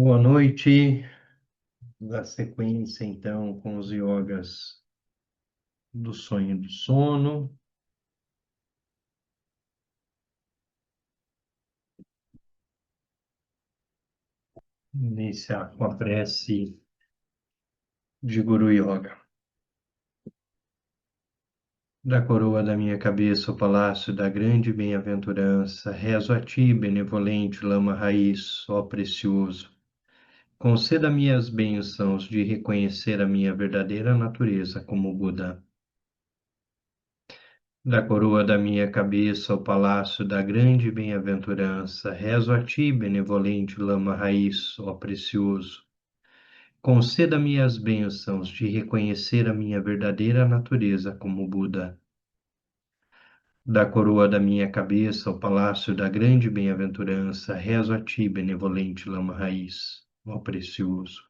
Boa noite, da sequência então com os yogas do sonho e do sono. Iniciar com a prece de Guru Yoga. Da coroa da minha cabeça, o palácio da grande bem-aventurança, rezo a ti, benevolente lama raiz, ó precioso. Conceda-me as bênçãos de reconhecer a minha verdadeira natureza como Buda. Da coroa da minha cabeça ao palácio da grande bem-aventurança, rezo a ti, benevolente lama raiz, ó precioso. Conceda-me as bênçãos de reconhecer a minha verdadeira natureza como Buda. Da coroa da minha cabeça ao palácio da grande bem-aventurança, rezo a ti, benevolente lama raiz, ó precioso.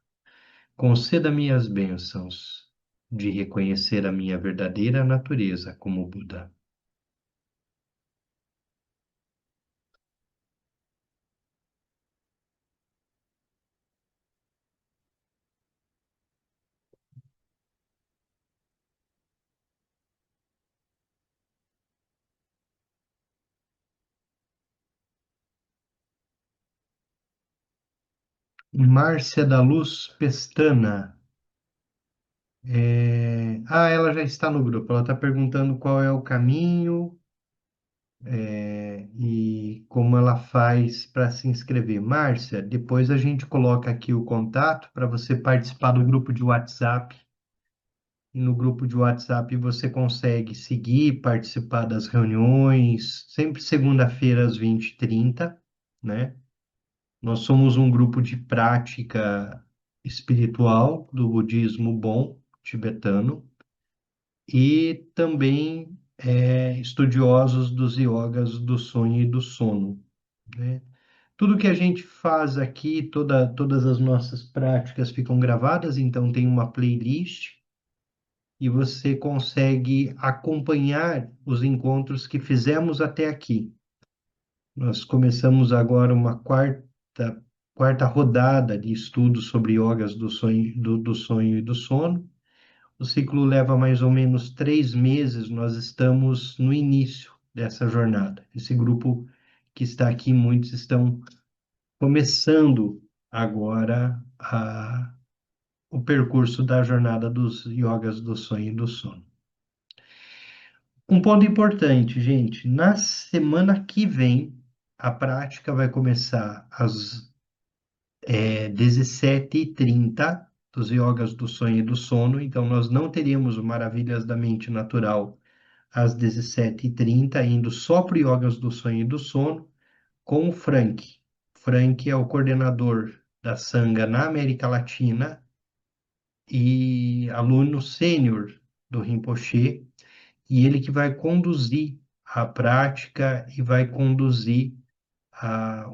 Conceda-me as bênçãos de reconhecer a minha verdadeira natureza como Buda. Márcia da Luz Pestana. Ela já está no grupo. Ela está perguntando qual é o caminho, e como ela faz para se inscrever. Márcia, depois a gente coloca aqui o contato para você participar do grupo de WhatsApp. E no grupo de WhatsApp você consegue seguir, participar das reuniões, sempre segunda-feira às 20h30, né? Nós somos um grupo de prática espiritual do budismo bom tibetano e também estudiosos dos yogas do sonho e do sono, né? Tudo que a gente faz aqui, todas as nossas práticas ficam gravadas, então tem uma playlist e você consegue acompanhar os encontros que fizemos até aqui. Nós começamos agora uma quarta rodada de estudos sobre yogas do sonho e do sono. O ciclo leva mais ou menos 3 meses, nós estamos no início dessa jornada. Esse grupo que está aqui, muitos estão começando agora o percurso da jornada dos yogas do sonho e do sono. Um ponto importante, gente, na semana que vem, a prática vai começar às 17h30 dos yogas do sonho e do sono, então nós não teríamos o Maravilhas da Mente Natural às 17h30, indo só para o yogas do sonho e do sono, com o Frank. Frank é o coordenador da Sangha na América Latina e aluno sênior do Rinpoche, e ele que vai conduzir a prática e vai conduzir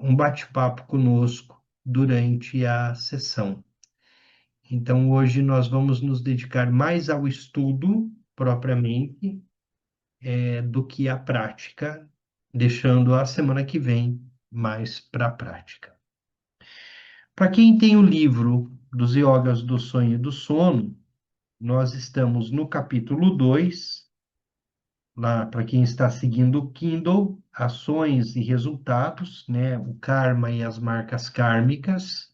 um bate-papo conosco durante a sessão. Então, hoje nós vamos nos dedicar mais ao estudo propriamente, do que à prática, deixando a semana que vem mais para a prática. Para quem tem o livro dos Yogas do Sonho e do Sono, nós estamos no capítulo 2, lá para quem está seguindo o Kindle, Ações e Resultados, né? O Karma e as Marcas Kármicas,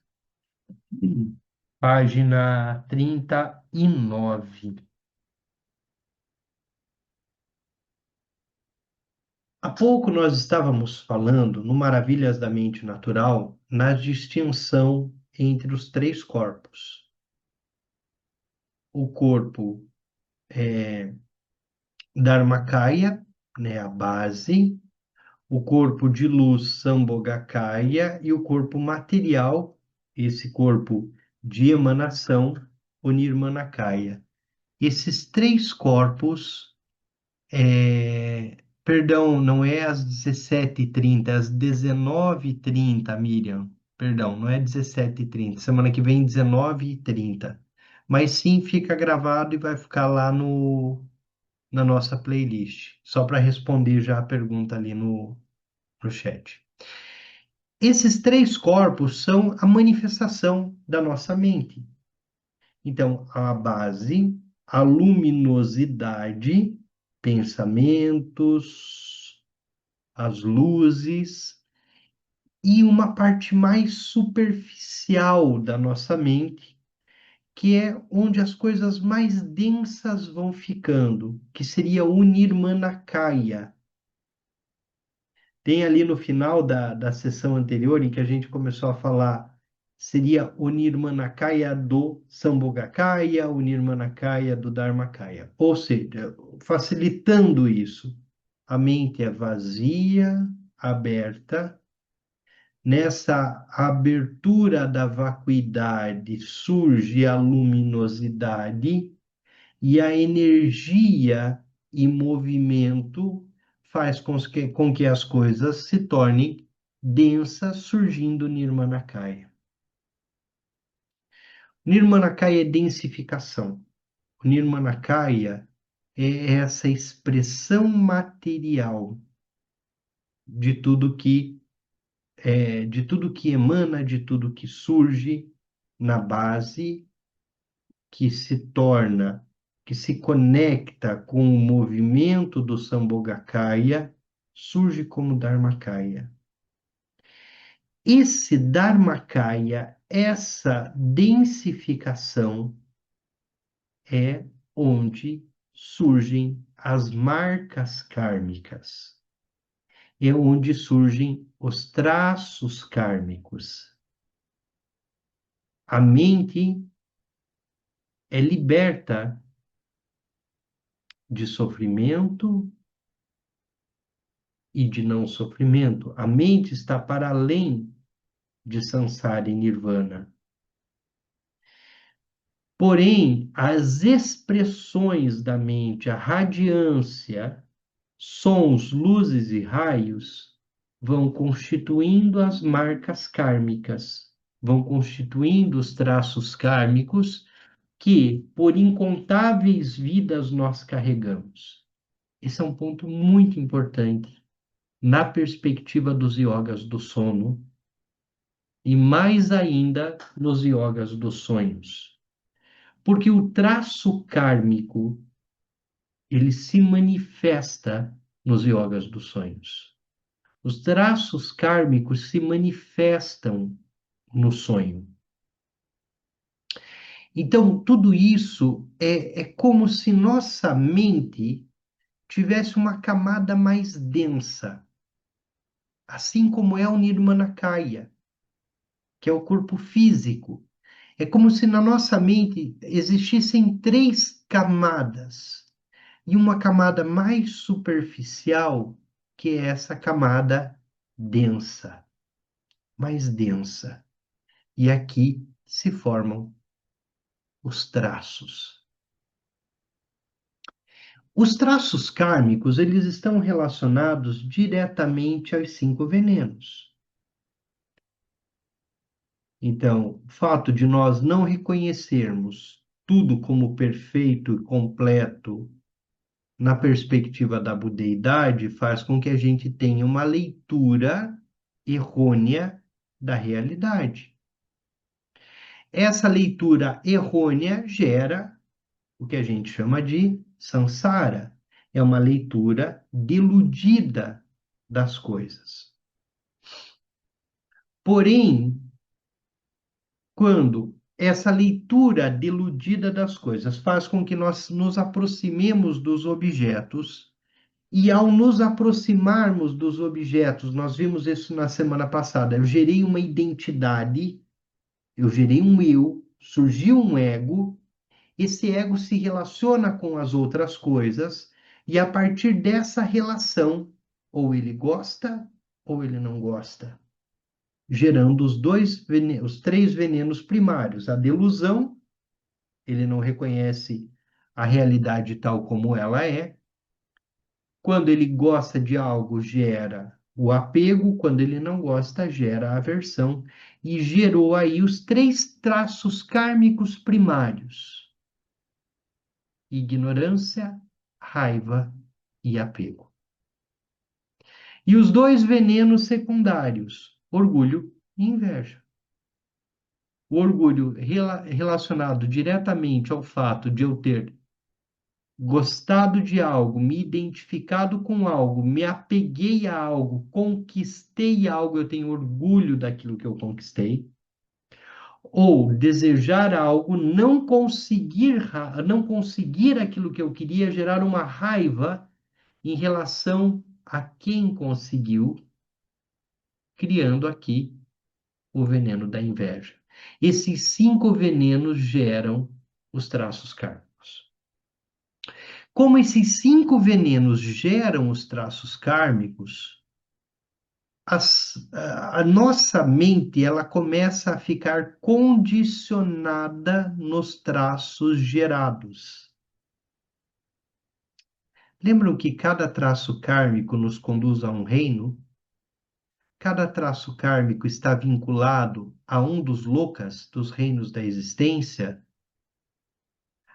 página 39. Há pouco nós estávamos falando, no Maravilhas da Mente Natural, na distinção entre os três corpos. O corpo Dharmakaya, né, a base, o corpo de luz Sambhogakaya e o corpo material, esse corpo de emanação, o Nirmanakaya. Esses três corpos, perdão, não é às 17h30, é às 19h30, Miriam. Perdão, não é 17h30. Semana que vem, 19h30. Mas sim, fica gravado e vai ficar lá na nossa playlist. Só para responder já a pergunta ali no chat. Esses três corpos são a manifestação da nossa mente. Então, a base, a luminosidade, pensamentos, as luzes, e uma parte mais superficial da nossa mente, que é onde as coisas mais densas vão ficando, que seria o Nirmanakaya. Tem ali no final da sessão anterior, em que a gente começou a falar, seria o Nirmanakaya do Sambhogakaya, o Nirmanakaya do Dharmakaya. Ou seja, facilitando isso, a mente é vazia, aberta. Nessa abertura da vacuidade surge a luminosidade e a energia e movimento faz com que as coisas se tornem densas, surgindo Nirmanakaya. Nirmanakaya é densificação. O Nirmanakaya é essa expressão material de tudo que de tudo que emana, de tudo que surge na base, que se torna, que se conecta com o movimento do Sambhogakaya, surge como Dharmakaya. Esse Dharmakaya, essa densificação, é onde surgem as marcas kármicas, é onde surgem os traços kármicos. A mente é liberta de sofrimento e de não sofrimento. A mente está para além de samsara e nirvana. Porém, as expressões da mente, a radiância, sons, luzes e raios vão constituindo as marcas kármicas, vão constituindo os traços kármicos que, por incontáveis vidas, nós carregamos. Esse é um ponto muito importante na perspectiva dos yogas do sono e mais ainda nos yogas dos sonhos. Porque o traço kármico, ele se manifesta nos yogas dos sonhos. Os traços kármicos se manifestam no sonho. Então, tudo isso é como se nossa mente tivesse uma camada mais densa, assim como é o Nirmanakaya, que é o corpo físico. É como se na nossa mente existissem três camadas, e uma camada mais superficial, que é essa camada densa, mais densa. E aqui se formam os traços. Os traços kármicos, eles estão relacionados diretamente aos cinco venenos. Então, o fato de nós não reconhecermos tudo como perfeito e completo na perspectiva da budeidade faz com que a gente tenha uma leitura errônea da realidade. Essa leitura errônea gera o que a gente chama de samsara. É uma leitura deludida das coisas. Porém, quando essa leitura deludida das coisas faz com que nós nos aproximemos dos objetos, e ao nos aproximarmos dos objetos, nós vimos isso na semana passada, eu gerei uma identidade, eu gerei um eu, surgiu um ego, esse ego se relaciona com as outras coisas, e a partir dessa relação, ou ele gosta ou ele não gosta, gerando os três venenos primários. A delusão, ele não reconhece a realidade tal como ela é. Quando ele gosta de algo, gera o apego, quando ele não gosta, gera a aversão. E gerou aí os três traços kármicos primários: ignorância, raiva e apego. E os dois venenos secundários, orgulho e inveja. O orgulho relacionado diretamente ao fato de eu ter gostado de algo, me identificado com algo, me apeguei a algo, conquistei algo, eu tenho orgulho daquilo que eu conquistei. Ou desejar algo, não conseguir aquilo que eu queria, gerar uma raiva em relação a quem conseguiu, criando aqui o veneno da inveja. Esses 5 venenos geram os traços kármicos. Como esses 5 venenos geram os traços kármicos, a nossa mente ela começa a ficar condicionada nos traços gerados. Lembram que cada traço kármico nos conduz a um reino? Cada traço kármico está vinculado a um dos lokas, dos reinos da existência,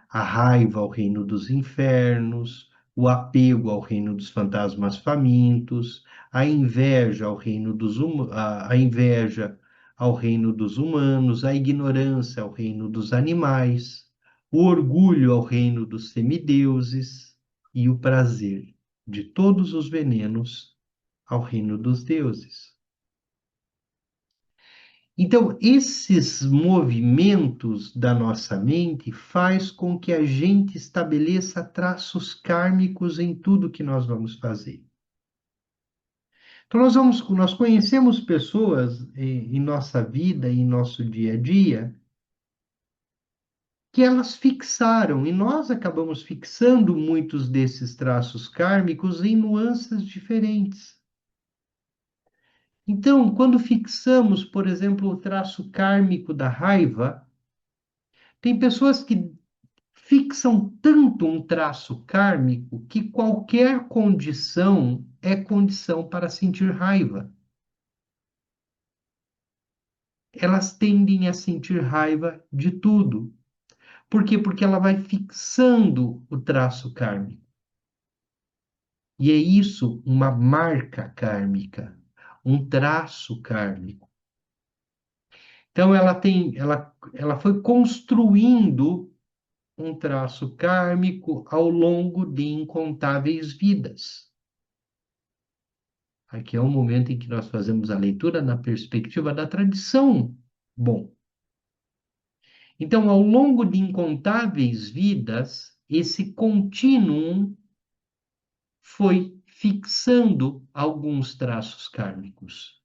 a raiva ao reino dos infernos, o apego ao reino dos fantasmas famintos, a inveja ao reino a inveja ao reino dos humanos, a ignorância ao reino dos animais, o orgulho ao reino dos semideuses e o prazer de todos os venenos ao reino dos deuses. Então, esses movimentos da nossa mente faz com que a gente estabeleça traços kármicos em tudo que nós vamos fazer. Então, nós conhecemos pessoas em nossa vida, em nosso dia a dia, que elas fixaram, e nós acabamos fixando muitos desses traços kármicos em nuances diferentes. Então, quando fixamos, por exemplo, o traço kármico da raiva, tem pessoas que fixam tanto um traço kármico que qualquer condição é condição para sentir raiva. Elas tendem a sentir raiva de tudo. Por quê? Porque ela vai fixando o traço kármico. E é isso uma marca kármica, um traço kármico. Então ela foi construindo um traço kármico ao longo de incontáveis vidas. Aqui é o momento em que nós fazemos a leitura na perspectiva da tradição. Bom, então, ao longo de incontáveis vidas, esse contínuo foi fixando alguns traços kármicos.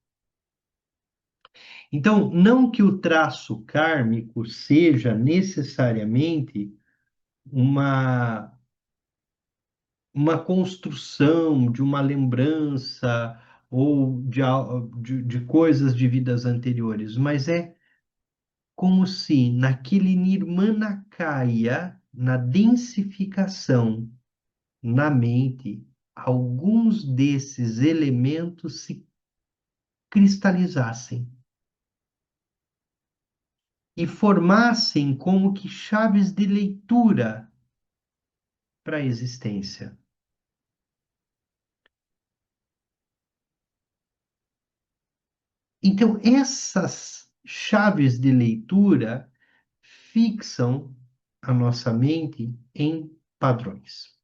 Então, não que o traço kármico seja necessariamente uma uma construção de uma lembrança ou de coisas de vidas anteriores, mas é como se naquele nirmanakaya, na densificação na mente, alguns desses elementos se cristalizassem e formassem como que chaves de leitura para a existência. Então, essas chaves de leitura fixam a nossa mente em padrões.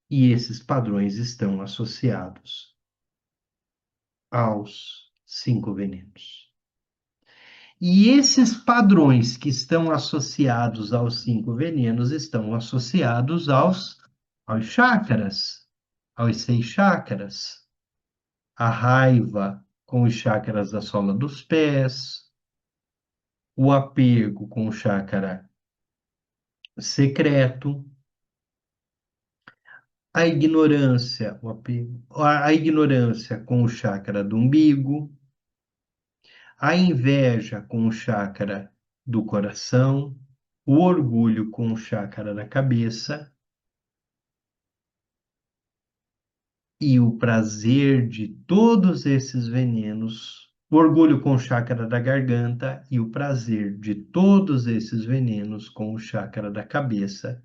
E esses padrões estão associados aos 5 venenos. E esses padrões que estão associados aos 5 venenos estão associados aos chakras, aos 6 chakras. A raiva com os chakras da sola dos pés, o apego com o chakra secreto, a ignorância, a ignorância com o chakra do umbigo, a inveja com o chakra do coração, o orgulho com o chakra da cabeça e o prazer de todos esses venenos, o orgulho com o chakra da garganta e o prazer de todos esses venenos com o chakra da cabeça.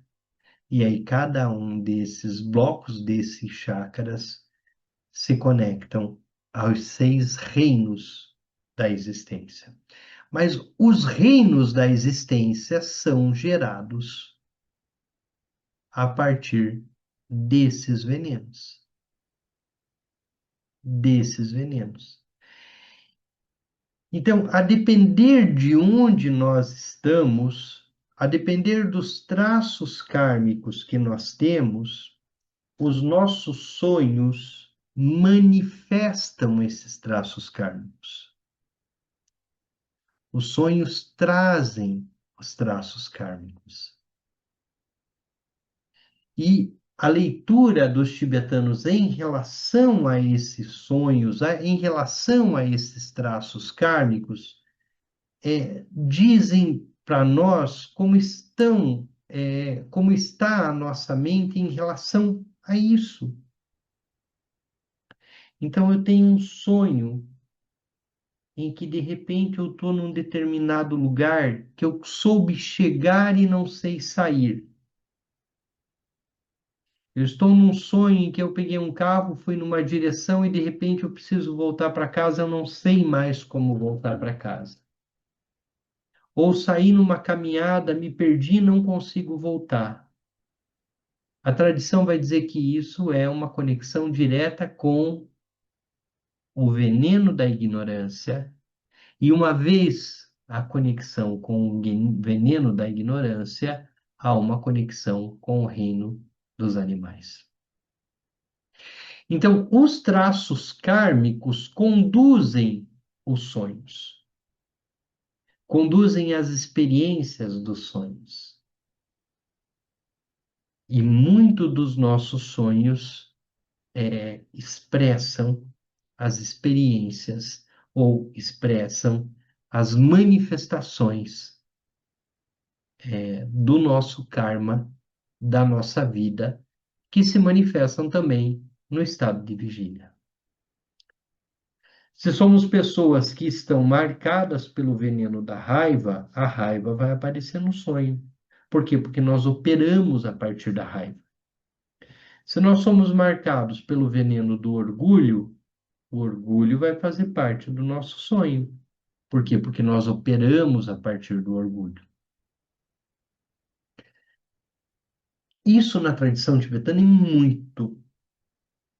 E aí cada um desses blocos desses chakras se conectam aos 6 reinos da existência. Mas os reinos da existência são gerados a partir desses venenos. Desses venenos. Então, a depender de onde nós estamos, a depender dos traços kármicos que nós temos, os nossos sonhos manifestam esses traços kármicos. Os sonhos trazem os traços kármicos. E a leitura dos tibetanos em relação a esses sonhos, em relação a esses traços kármicos, dizem para nós como está a nossa mente em relação a isso. Então eu tenho um sonho em que de repente eu estou num determinado lugar que eu soube chegar e não sei sair. Eu estou num sonho em que eu peguei um carro, fui numa direção e de repente eu preciso voltar para casa, eu não sei mais como voltar para casa. Ou saí numa caminhada, me perdi, não consigo voltar. A tradição vai dizer que isso é uma conexão direta com o veneno da ignorância, e uma vez a conexão com o veneno da ignorância, há uma conexão com o reino dos animais. Então, os traços kármicos conduzem os sonhos, conduzem as experiências dos sonhos. E muito dos nossos sonhos expressam as experiências ou expressam as manifestações do nosso karma, da nossa vida, que se manifestam também no estado de vigília. Se somos pessoas que estão marcadas pelo veneno da raiva, a raiva vai aparecer no sonho. Por quê? Porque nós operamos a partir da raiva. Se nós somos marcados pelo veneno do orgulho, o orgulho vai fazer parte do nosso sonho. Por quê? Porque nós operamos a partir do orgulho. Isso na tradição tibetana é muito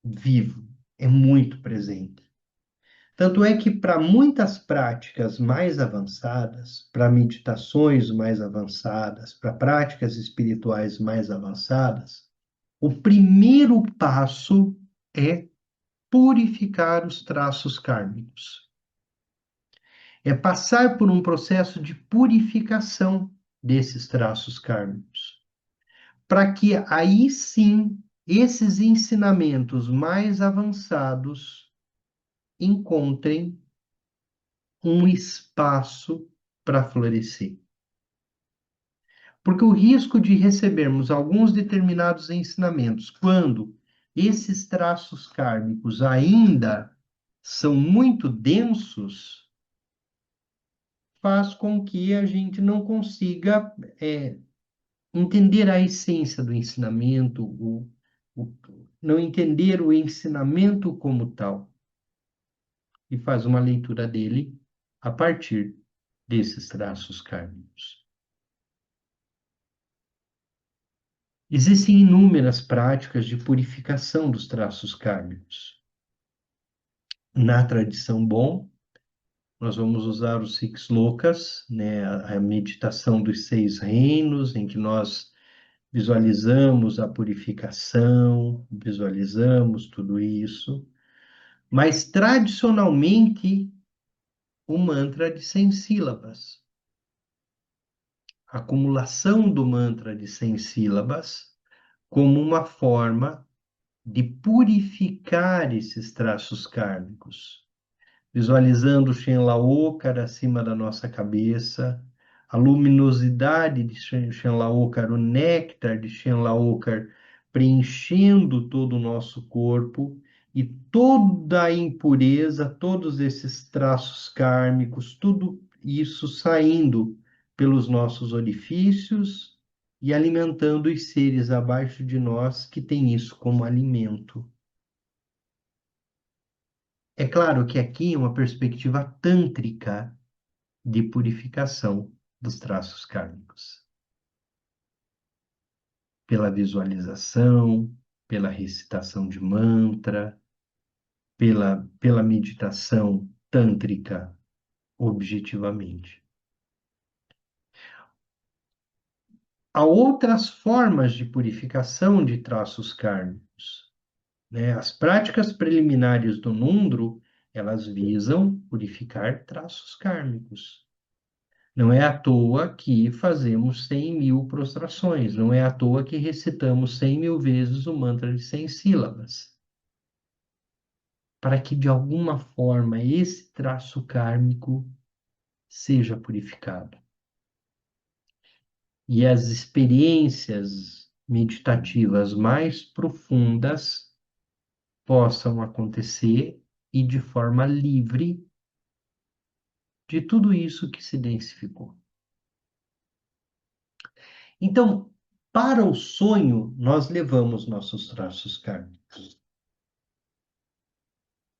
vivo, é muito presente. Tanto é que para muitas práticas mais avançadas, para meditações mais avançadas, para práticas espirituais mais avançadas, o primeiro passo é purificar os traços kármicos. É passar por um processo de purificação desses traços kármicos, para que aí sim esses ensinamentos mais avançados encontrem um espaço para florescer. Porque o risco de recebermos alguns determinados ensinamentos, quando esses traços kármicos ainda são muito densos, faz com que a gente não consiga entender a essência do ensinamento, o, não entender o ensinamento como tal, e faz uma leitura dele a partir desses traços kármicos. Existem inúmeras práticas de purificação dos traços kármicos. Na tradição Bon, nós vamos usar os Six Lokas, né, a meditação dos 6 reinos, em que nós visualizamos a purificação, visualizamos tudo isso. Mas, tradicionalmente, o mantra de 100 sílabas. A acumulação do mantra de 100 sílabas como uma forma de purificar esses traços kármicos, visualizando o Shenlaokar acima da nossa cabeça, a luminosidade de Shenlaokar, o néctar de Shenlaokar preenchendo todo o nosso corpo e toda a impureza, todos esses traços kármicos, tudo isso saindo pelos nossos orifícios e alimentando os seres abaixo de nós que têm isso como alimento. É claro que aqui é uma perspectiva tântrica de purificação dos traços kármicos, pela visualização, pela recitação de mantra, pela meditação tântrica, objetivamente. Há outras formas de purificação de traços kármicos, né? As práticas preliminares do Nundro, elas visam purificar traços kármicos. Não é à toa que fazemos 100.000 prostrações, não é à toa que recitamos 100.000 vezes o mantra de 100 sílabas, para que de alguma forma esse traço kármico seja purificado. E as experiências meditativas mais profundas possam acontecer e de forma livre de tudo isso que se densificou. Então, para o sonho, nós levamos nossos traços kármicos.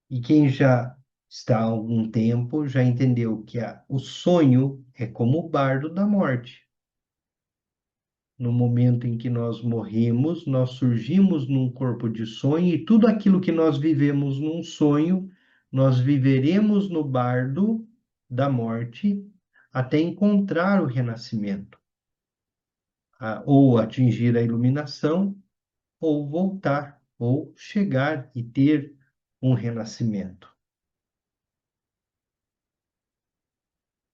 E quem já está há algum tempo já entendeu que o sonho é como o bardo da morte. No momento em que nós morremos, nós surgimos num corpo de sonho e tudo aquilo que nós vivemos num sonho, nós viveremos no bardo da morte até encontrar o renascimento, ou atingir a iluminação, ou voltar, ou chegar e ter um renascimento.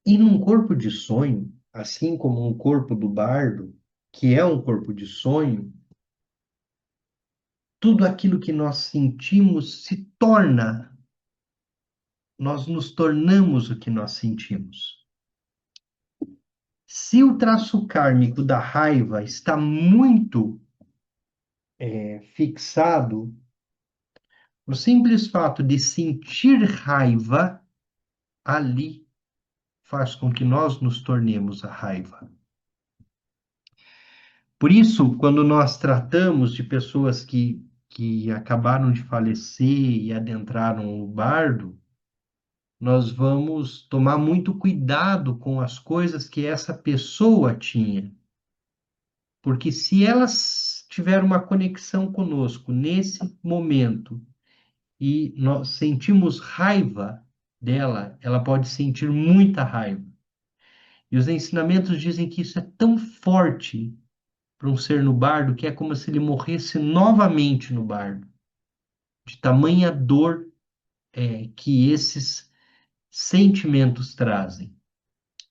E num corpo de sonho, assim como um corpo do bardo, que é um corpo de sonho, tudo aquilo que nós sentimos se torna, nós nos tornamos o que nós sentimos. Se o traço kármico da raiva está muito fixado, o simples fato de sentir raiva ali faz com que nós nos tornemos a raiva. Por isso, quando nós tratamos de pessoas que acabaram de falecer e adentraram o bardo, nós vamos tomar muito cuidado com as coisas que essa pessoa tinha. Porque se ela tiver uma conexão conosco nesse momento e nós sentimos raiva dela, ela pode sentir muita raiva. E os ensinamentos dizem que isso é tão forte para um ser no bardo que é como se ele morresse novamente no bardo, de tamanha dor que esses sentimentos trazem,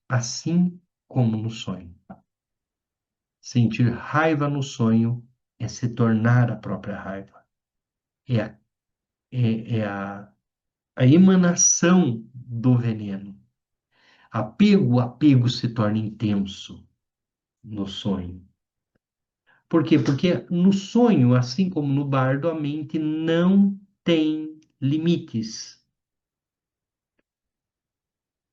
assim como no sonho. Sentir raiva no sonho é se tornar a própria raiva. É a, é a emanação do veneno. O apego se torna intenso no sonho. Por quê? Porque no sonho, assim como no bardo, a mente não tem limites.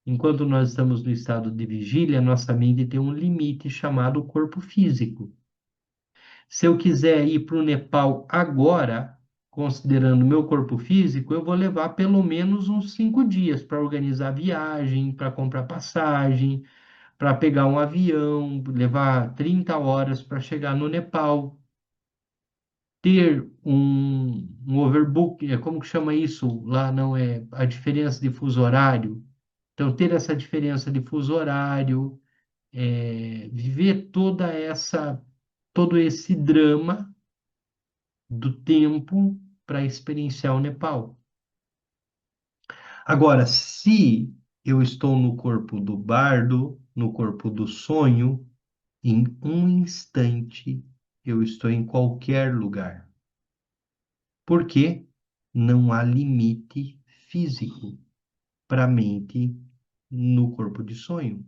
Enquanto nós estamos no estado de vigília, nossa mente tem um limite chamado corpo físico. Se eu quiser ir para o Nepal agora, considerando meu corpo físico, eu vou levar pelo menos uns 5 dias para organizar a viagem, para comprar passagem, para pegar um avião, levar 30 horas para chegar no Nepal, ter um overbook, como que chama isso? Lá não é a diferença de fuso horário. Então, ter essa diferença de fuso horário, viver todo esse drama do tempo para experienciar o Nepal. Agora, se eu estou no corpo do bardo, no corpo do sonho, em um instante eu estou em qualquer lugar. Porque não há limite físico para a mente no corpo de sonho.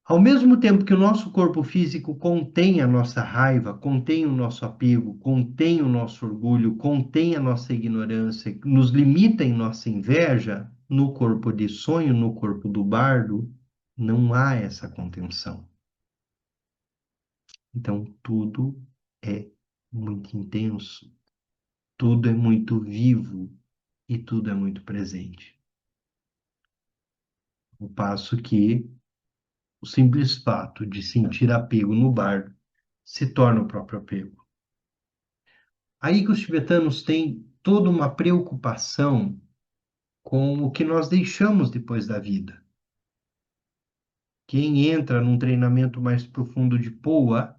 Ao mesmo tempo que o nosso corpo físico contém a nossa raiva, contém o nosso apego, contém o nosso orgulho, contém a nossa ignorância, nos limita em nossa inveja, no corpo de sonho, no corpo do bardo, não há essa contenção. Então, tudo é muito intenso, tudo é muito vivo e tudo é muito presente. Ao passo que o simples fato de sentir apego no bardo se torna o próprio apego. Aí que os tibetanos têm toda uma preocupação com o que nós deixamos depois da vida. Quem entra num treinamento mais profundo de POA,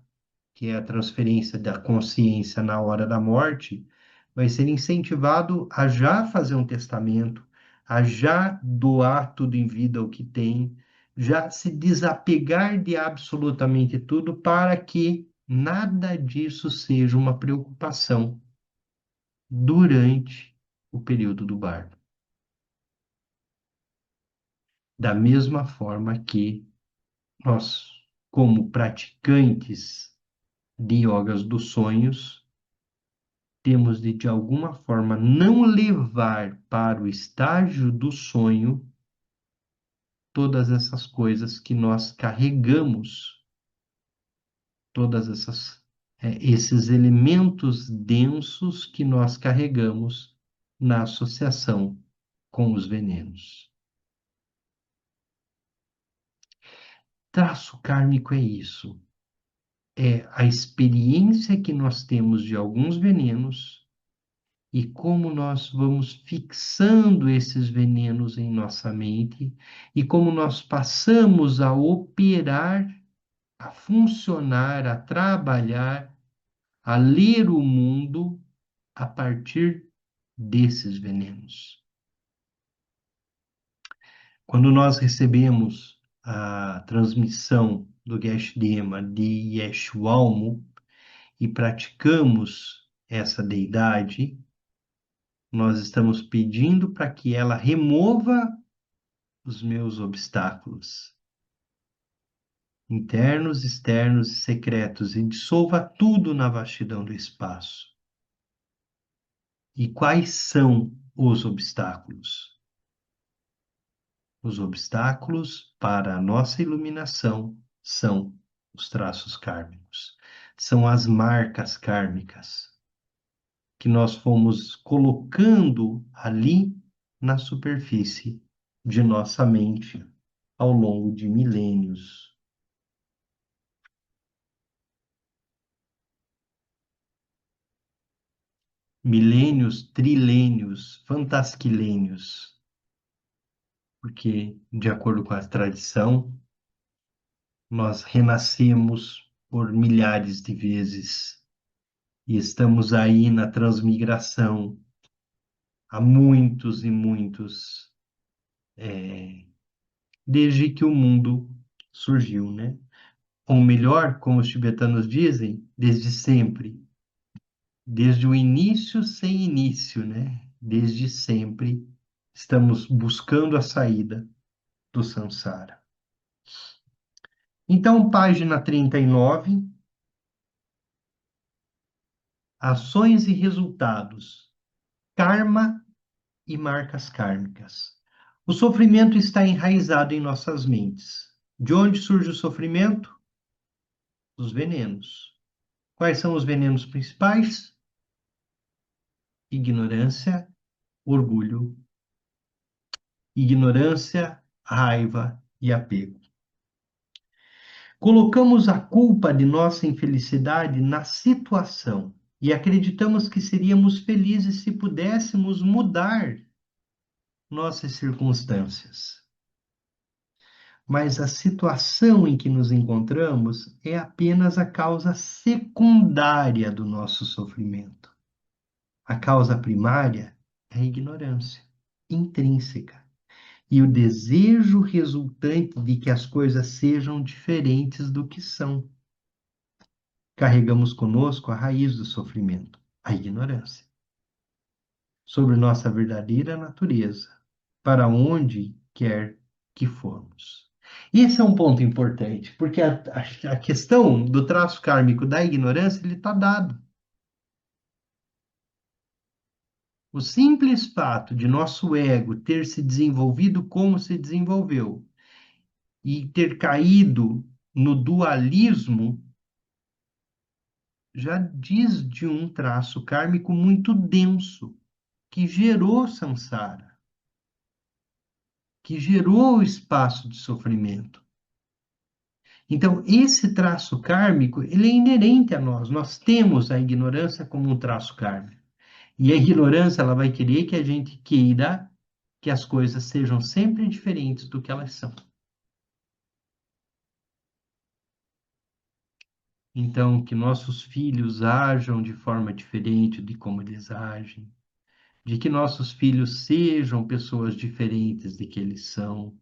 que é a transferência da consciência na hora da morte, vai ser incentivado a já fazer um testamento, a já doar tudo em vida o que tem, já se desapegar de absolutamente tudo para que nada disso seja uma preocupação durante o período do bardo. Da mesma forma que nós, como praticantes de yogas dos sonhos, temos de alguma forma, não levar para o estágio do sonho todas essas coisas que nós carregamos, todas esses elementos densos que nós carregamos na associação com os venenos. Traço kármico é isso. É a experiência que nós temos de alguns venenos e como nós vamos fixando esses venenos em nossa mente e como nós passamos a operar, a funcionar, a trabalhar, a ler o mundo a partir desses venenos. Quando nós recebemos a transmissão do Geshe-Dema de Yeshwalmo e praticamos essa deidade, nós estamos pedindo para que ela remova os meus obstáculos internos, externos e secretos e dissolva tudo na vastidão do espaço. E quais são os obstáculos? Os obstáculos para a nossa iluminação são os traços kármicos, são as marcas kármicas que nós fomos colocando ali na superfície de nossa mente ao longo de milênios. Milênios, trilênios, fantasquilênios, porque, de acordo com a tradição, nós renascemos por milhares de vezes e estamos aí na transmigração há muitos e muitos, desde que o mundo surgiu, né? Ou melhor, como os tibetanos dizem, desde sempre, desde o início sem início, né? Desde sempre estamos buscando a saída do samsara. Então, página 39, ações e resultados, karma e marcas kármicas. O sofrimento está enraizado em nossas mentes. De onde surge o sofrimento? Os venenos. Quais são os venenos principais? Ignorância, orgulho, ignorância, raiva e apego. Colocamos a culpa de nossa infelicidade na situação e acreditamos que seríamos felizes se pudéssemos mudar nossas circunstâncias. Mas a situação em que nos encontramos é apenas a causa secundária do nosso sofrimento. A causa primária é a ignorância intrínseca e o desejo resultante de que as coisas sejam diferentes do que são. Carregamos conosco a raiz do sofrimento, a ignorância, sobre nossa verdadeira natureza, para onde quer que formos. Esse é um ponto importante, porque a questão do traço kármico da ignorância, ele está dado. O simples fato de nosso ego ter se desenvolvido como se desenvolveu e ter caído no dualismo já diz de um traço kármico muito denso, que gerou samsara, que gerou o espaço de sofrimento. Então, esse traço kármico, ele é inerente a nós. Nós temos a ignorância como um traço kármico. E a ignorância, ela vai querer que a gente queira que as coisas sejam sempre diferentes do que elas são. Então, que nossos filhos ajam de forma diferente de como eles agem, de que nossos filhos sejam pessoas diferentes de que eles são,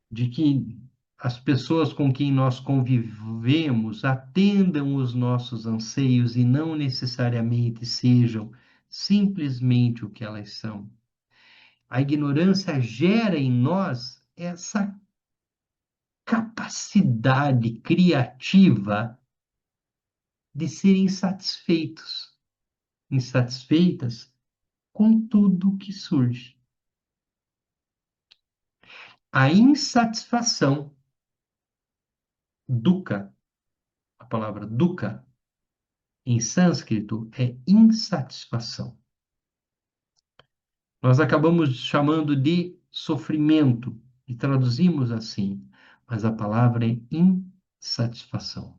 de que as pessoas com quem nós convivemos atendam os nossos anseios e não necessariamente sejam simplesmente o que elas são. A ignorância gera em nós essa capacidade criativa de ser insatisfeitos, insatisfeitas com tudo que surge. A insatisfação, dukkha, a palavra dukkha, em sânscrito, é insatisfação. Nós acabamos chamando de sofrimento e traduzimos assim, mas a palavra é insatisfação.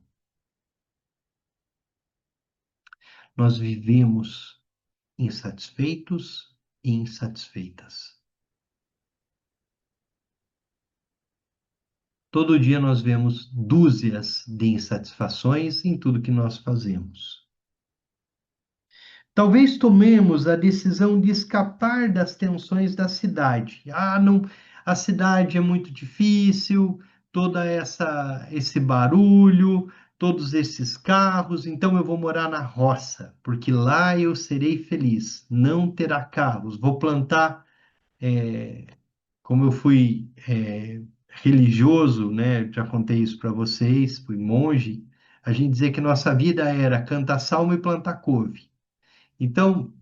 Nós vivemos insatisfeitos e insatisfeitas. Todo dia nós vemos dúzias de insatisfações em tudo que nós fazemos. Talvez tomemos a decisão de escapar das tensões da cidade. Ah, não, a cidade é muito difícil, toda esse barulho, todos esses carros, então eu vou morar na roça, porque lá eu serei feliz. Não terá carros. Vou plantar, como eu fui religioso, né? Já contei isso para vocês, fui monge. A gente dizia que nossa vida era cantar salmo e plantar couve. Então,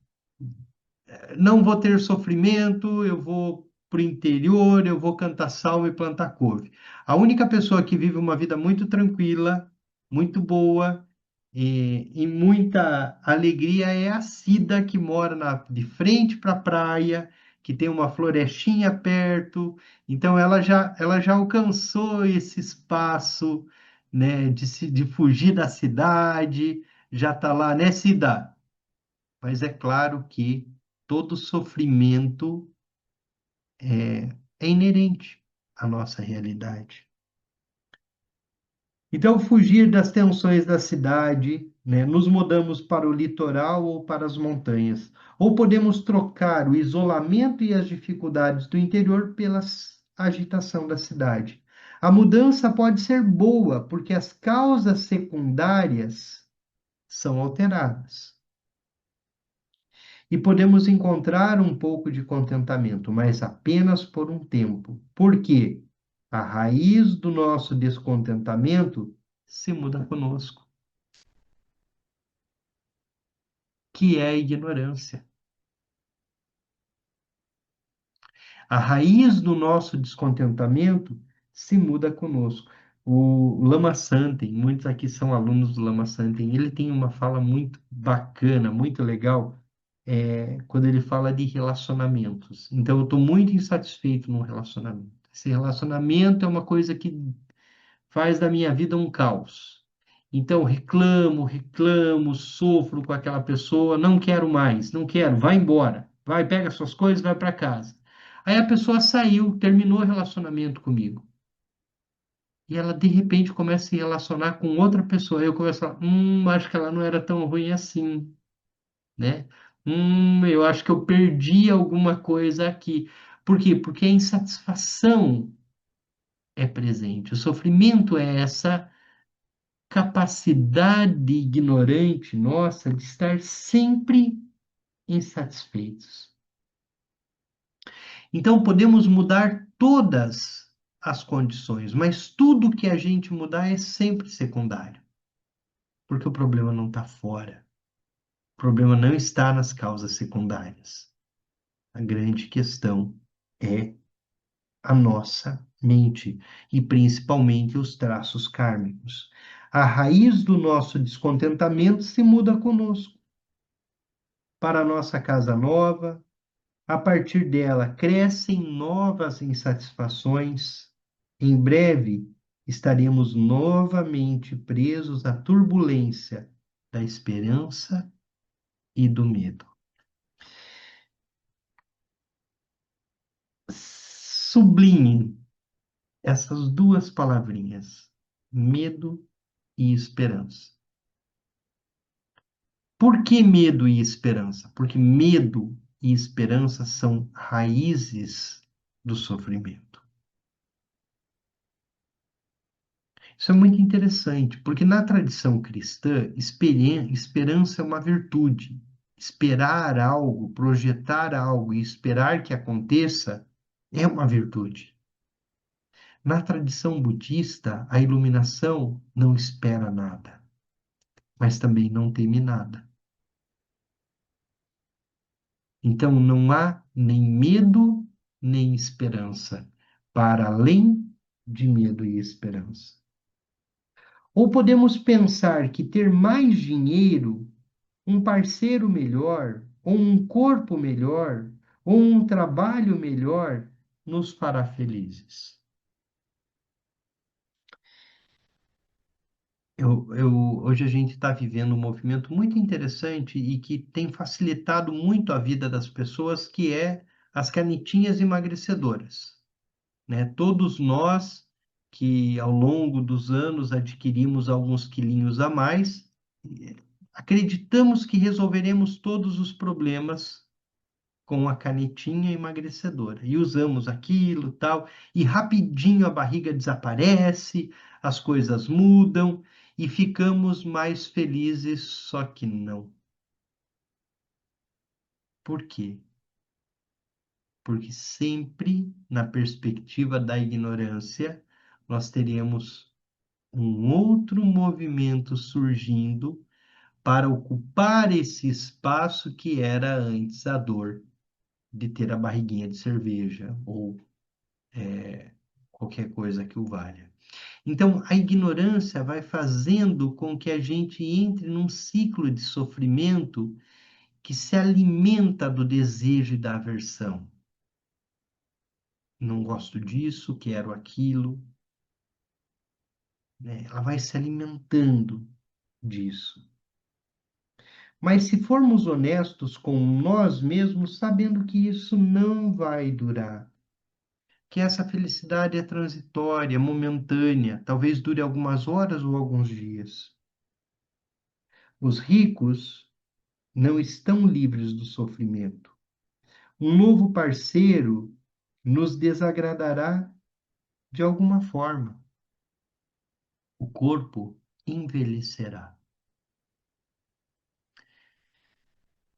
não vou ter sofrimento, eu vou para o interior, eu vou cantar salmo e plantar couve. A única pessoa que vive uma vida muito tranquila, muito boa e muita alegria é a Cida, que mora de frente para a praia, que tem uma florestinha perto. Então, ela já alcançou esse espaço, né, de fugir da cidade, já está lá, né, Cida? Mas é claro que todo sofrimento é inerente à nossa realidade. Então, fugir das tensões da cidade, né, nos mudamos para o litoral ou para as montanhas. Ou podemos trocar o isolamento e as dificuldades do interior pela agitação da cidade. A mudança pode ser boa, porque as causas secundárias são alteradas. E podemos encontrar um pouco de contentamento, mas apenas por um tempo. Porque a raiz do nosso descontentamento se muda conosco, que é a ignorância. A raiz do nosso descontentamento se muda conosco. O Lama Santen, muitos aqui são alunos do Lama Santen, ele tem uma fala muito bacana, muito legal, quando ele fala de relacionamentos. Então, eu estou muito insatisfeito num relacionamento. Esse relacionamento é uma coisa que faz da minha vida um caos. Então, reclamo, reclamo, sofro com aquela pessoa, não quero mais, não quero, vai embora. Vai, pega suas coisas, vai para casa. Aí a pessoa saiu, terminou o relacionamento comigo. E ela, de repente, começa a se relacionar com outra pessoa. Aí eu começo a falar, acho que ela não era tão ruim assim, né? Eu acho que eu perdi alguma coisa aqui. Por quê? Porque a insatisfação é presente. O sofrimento é essa capacidade ignorante nossa de estar sempre insatisfeitos. Então, podemos mudar todas as condições, mas tudo que a gente mudar é sempre secundário, porque o problema não está fora. O problema não está nas causas secundárias. A grande questão é a nossa mente e principalmente os traços kármicos. A raiz do nosso descontentamento se muda conosco para a nossa casa nova. A partir dela, crescem novas insatisfações. Em breve, estaremos novamente presos à turbulência da esperança e do medo. Sublinhem essas duas palavrinhas, medo e esperança. Por que medo e esperança? Porque medo e esperança são raízes do sofrimento. Isso é muito interessante, porque na tradição cristã, esperança é uma virtude. Esperar algo, projetar algo e esperar que aconteça é uma virtude. Na tradição budista, a iluminação não espera nada, mas também não teme nada. Então não há nem medo, nem esperança, para além de medo e esperança. Ou podemos pensar que ter mais dinheiro, um parceiro melhor, ou um corpo melhor, ou um trabalho melhor, nos fará felizes. Hoje a gente está vivendo um movimento muito interessante e que tem facilitado muito a vida das pessoas, que é as canetinhas emagrecedoras, né? Todos nós que ao longo dos anos adquirimos alguns quilinhos a mais, acreditamos que resolveremos todos os problemas com a canetinha emagrecedora. E usamos aquilo, tal, e rapidinho a barriga desaparece, as coisas mudam e ficamos mais felizes, só que não. Por quê? Porque sempre na perspectiva da ignorância, nós teremos um outro movimento surgindo para ocupar esse espaço que era antes a dor de ter a barriguinha de cerveja ou qualquer coisa que o valha. Então, a ignorância vai fazendo com que a gente entre num ciclo de sofrimento que se alimenta do desejo e da aversão. Não gosto disso, quero aquilo, né? Ela vai se alimentando disso. Mas se formos honestos com nós mesmos, sabendo que isso não vai durar, que essa felicidade é transitória, momentânea, talvez dure algumas horas ou alguns dias. Os ricos não estão livres do sofrimento. Um novo parceiro nos desagradará de alguma forma. O corpo envelhecerá.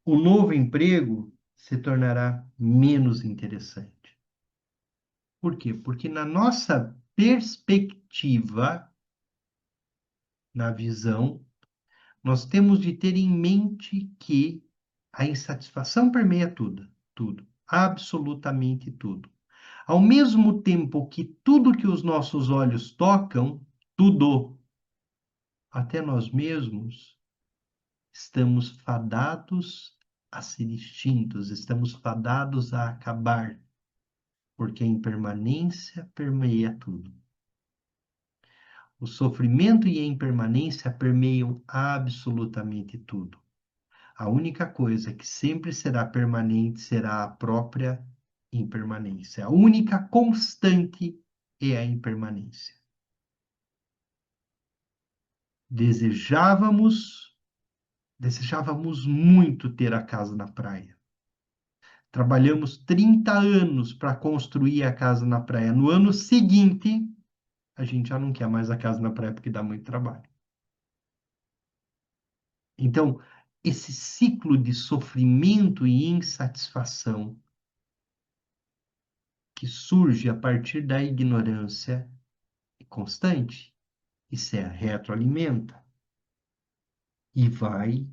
O novo emprego se tornará menos interessante. Por quê? Porque na nossa perspectiva, na visão, nós temos de ter em mente que a insatisfação permeia tudo, tudo, absolutamente tudo. Ao mesmo tempo que tudo que os nossos olhos tocam, tudo, até nós mesmos, estamos fadados a ser extintos, estamos fadados a acabar, porque a impermanência permeia tudo. O sofrimento e a impermanência permeiam absolutamente tudo. A única coisa que sempre será permanente será a própria impermanência. A única constante é a impermanência. Desejávamos, desejávamos muito ter a casa na praia. Trabalhamos 30 anos para construir a casa na praia. No ano seguinte, a gente já não quer mais a casa na praia porque dá muito trabalho. Então, esse ciclo de sofrimento e insatisfação que surge a partir da ignorância é constante e se retroalimenta e vai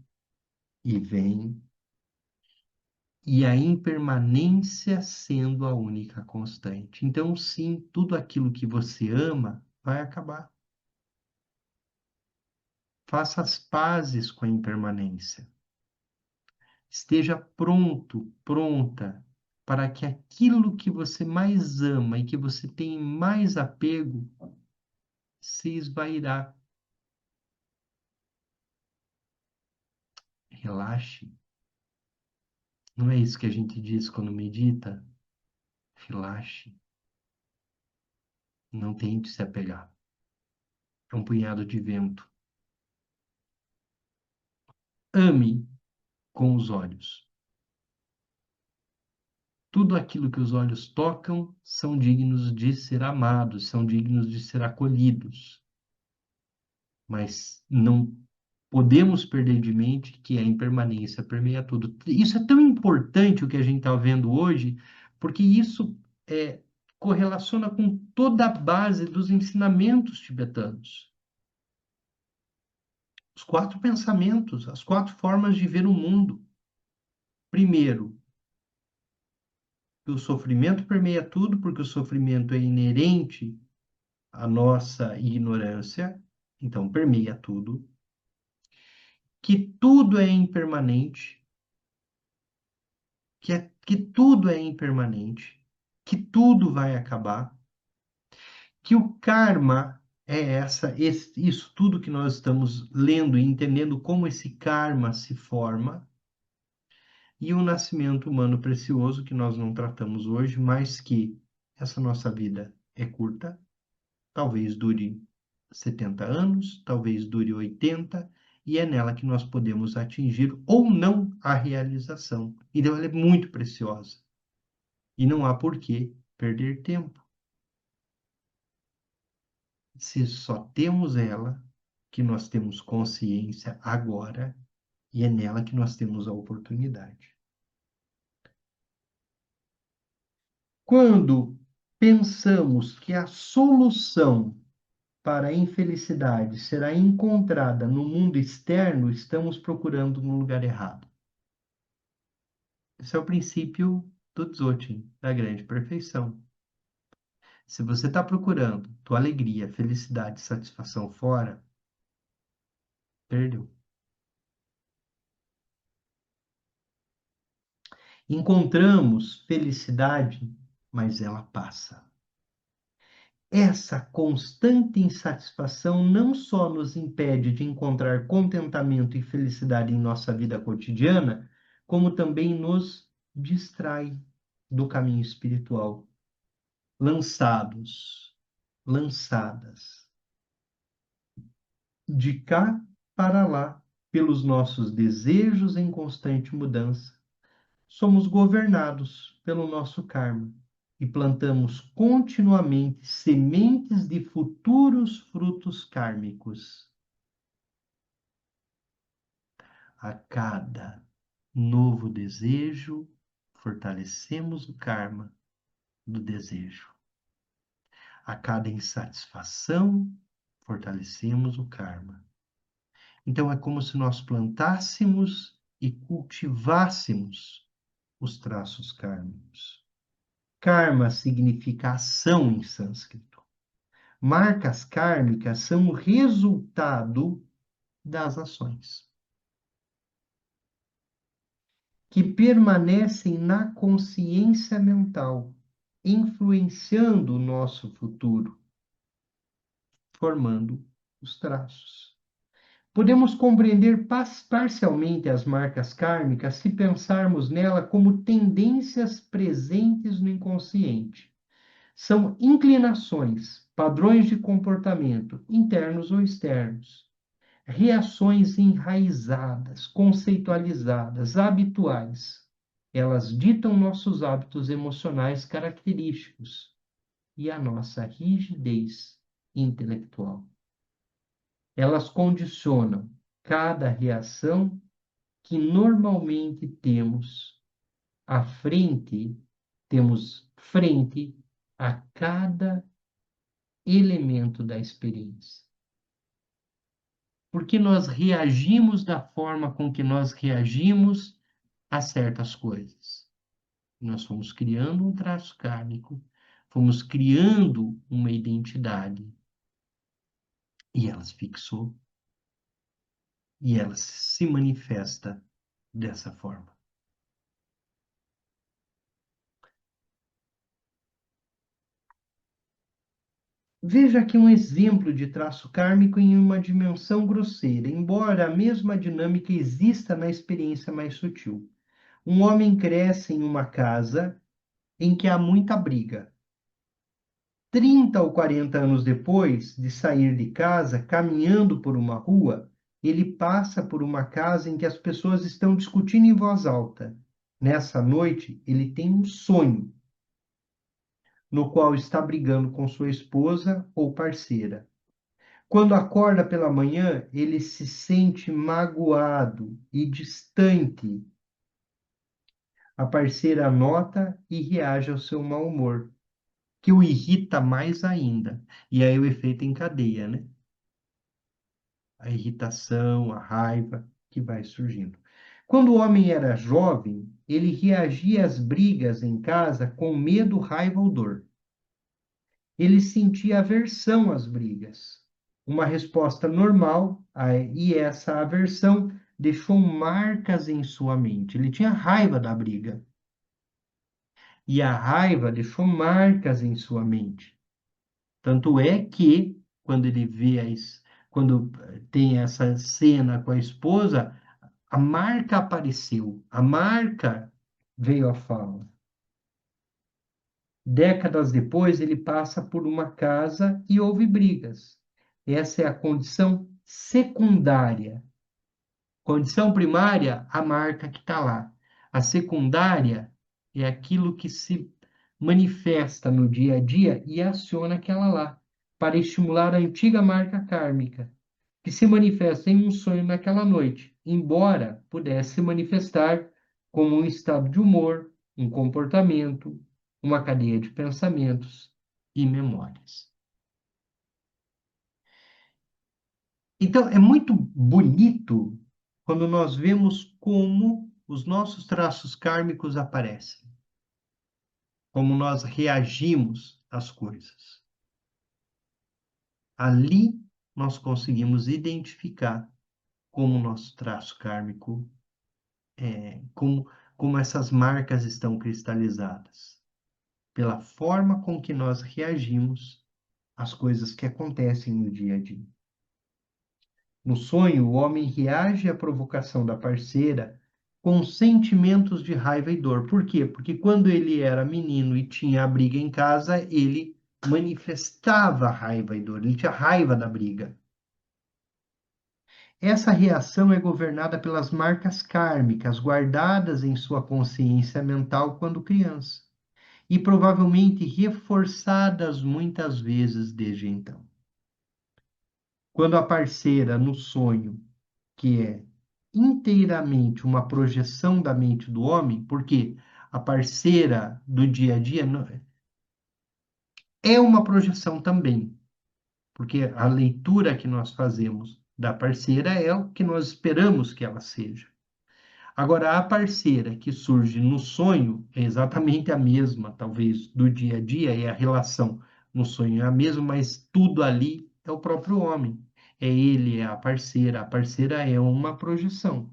e vem, e a impermanência sendo a única constante. Então, sim, tudo aquilo que você ama vai acabar. Faça as pazes com a impermanência. Esteja pronto, pronta, para que aquilo que você mais ama e que você tem mais apego se esvairá. Relaxe. Não é isso que a gente diz quando medita? Relaxe. Não tente se apegar. É um punhado de vento. Ame com os olhos. Tudo aquilo que os olhos tocam são dignos de ser amados, são dignos de ser acolhidos. Mas não podemos perder de mente que a impermanência permeia tudo. Isso é tão importante o que a gente está vendo hoje, porque isso correlaciona com toda a base dos ensinamentos tibetanos. Os quatro pensamentos, as quatro formas de ver o mundo. Primeiro, que o sofrimento permeia tudo, porque o sofrimento é inerente à nossa ignorância, então permeia tudo. Que tudo é impermanente, que tudo é impermanente, que tudo vai acabar, que o karma é isso tudo que nós estamos lendo e entendendo como esse karma se forma, e o nascimento humano precioso que nós não tratamos hoje, mas que essa nossa vida é curta, talvez dure 70 anos, talvez dure 80, e é nela que nós podemos atingir ou não a realização. Então, ela é muito preciosa. E não há por que perder tempo. Se só temos ela, que nós temos consciência agora, e é nela que nós temos a oportunidade. Quando pensamos que a solução para a infelicidade será encontrada no mundo externo, estamos procurando no lugar errado. Esse é o princípio do Dzogchen, da grande perfeição. Se você está procurando tua alegria, felicidade, satisfação fora, perdeu. Encontramos felicidade, mas ela passa. Essa constante insatisfação não só nos impede de encontrar contentamento e felicidade em nossa vida cotidiana, como também nos distrai do caminho espiritual. Lançados, lançadas de cá para lá, pelos nossos desejos em constante mudança, somos governados pelo nosso karma e plantamos continuamente sementes de futuros frutos kármicos. A cada novo desejo, fortalecemos o karma do desejo. A cada insatisfação, fortalecemos o karma. Então é como se nós plantássemos e cultivássemos os traços kármicos. Karma significa ação em sânscrito. Marcas kármicas são o resultado das ações, que permanecem na consciência mental, influenciando o nosso futuro, formando os traços. Podemos compreender parcialmente as marcas kármicas se pensarmos nela como tendências presentes no inconsciente. São inclinações, padrões de comportamento, internos ou externos, reações enraizadas, conceitualizadas, habituais. Elas ditam nossos hábitos emocionais característicos e a nossa rigidez intelectual. Elas condicionam cada reação que normalmente temos frente a cada elemento da experiência. Porque nós reagimos da forma com que nós reagimos a certas coisas. Nós fomos criando um traço kármico, fomos criando uma identidade e ela se fixou. e ela se manifesta dessa forma. Veja aqui um exemplo de traço kármico em uma dimensão grosseira, embora a mesma dinâmica exista na experiência mais sutil. Um homem cresce em uma casa em que há muita briga. 30 ou 40 anos depois de sair de casa, caminhando por uma rua, ele passa por uma casa em que as pessoas estão discutindo em voz alta. Nessa noite, ele tem um sonho, no qual está brigando com sua esposa ou parceira. Quando acorda pela manhã, ele se sente magoado e distante. A parceira nota e reage ao seu mau humor, que o irrita mais ainda. E aí o efeito em cadeia, né? A irritação, a raiva que vai surgindo. Quando o homem era jovem, ele reagia às brigas em casa com medo, raiva ou dor. Ele sentia aversão às brigas. Uma resposta normal, e essa aversão deixou marcas em sua mente. Ele tinha raiva da briga. E a raiva deixou marcas em sua mente. Tanto é que, quando ele vê quando tem essa cena com a esposa, a marca apareceu, a marca veio à fala. Décadas depois, ele passa por uma casa e houve brigas. Essa é a condição secundária. Condição primária, a marca que está lá. A secundária é aquilo que se manifesta no dia a dia e aciona aquela lá, para estimular a antiga marca kármica, que se manifesta em um sonho naquela noite, embora pudesse se manifestar como um estado de humor, um comportamento, uma cadeia de pensamentos e memórias. Então, é muito bonito quando nós vemos como os nossos traços kármicos aparecem, como nós reagimos às coisas. Ali nós conseguimos identificar como o nosso traço kármico como essas marcas estão cristalizadas, pela forma com que nós reagimos às coisas que acontecem no dia a dia. No sonho, o homem reage à provocação da parceira com sentimentos de raiva e dor. Por quê? Porque quando ele era menino e tinha a briga em casa, ele manifestava raiva e dor, ele tinha raiva da briga. Essa reação é governada pelas marcas kármicas guardadas em sua consciência mental quando criança e provavelmente reforçadas muitas vezes desde então. Quando a parceira no sonho, que é inteiramente uma projeção da mente do homem, porque a parceira do dia a dia é uma projeção também, porque a leitura que nós fazemos da parceira é o que nós esperamos que ela seja. Agora, a parceira que surge no sonho é exatamente a mesma, talvez, do dia a dia, e a relação no sonho é a mesma, mas tudo ali é o próprio homem. É ele, é a parceira é uma projeção.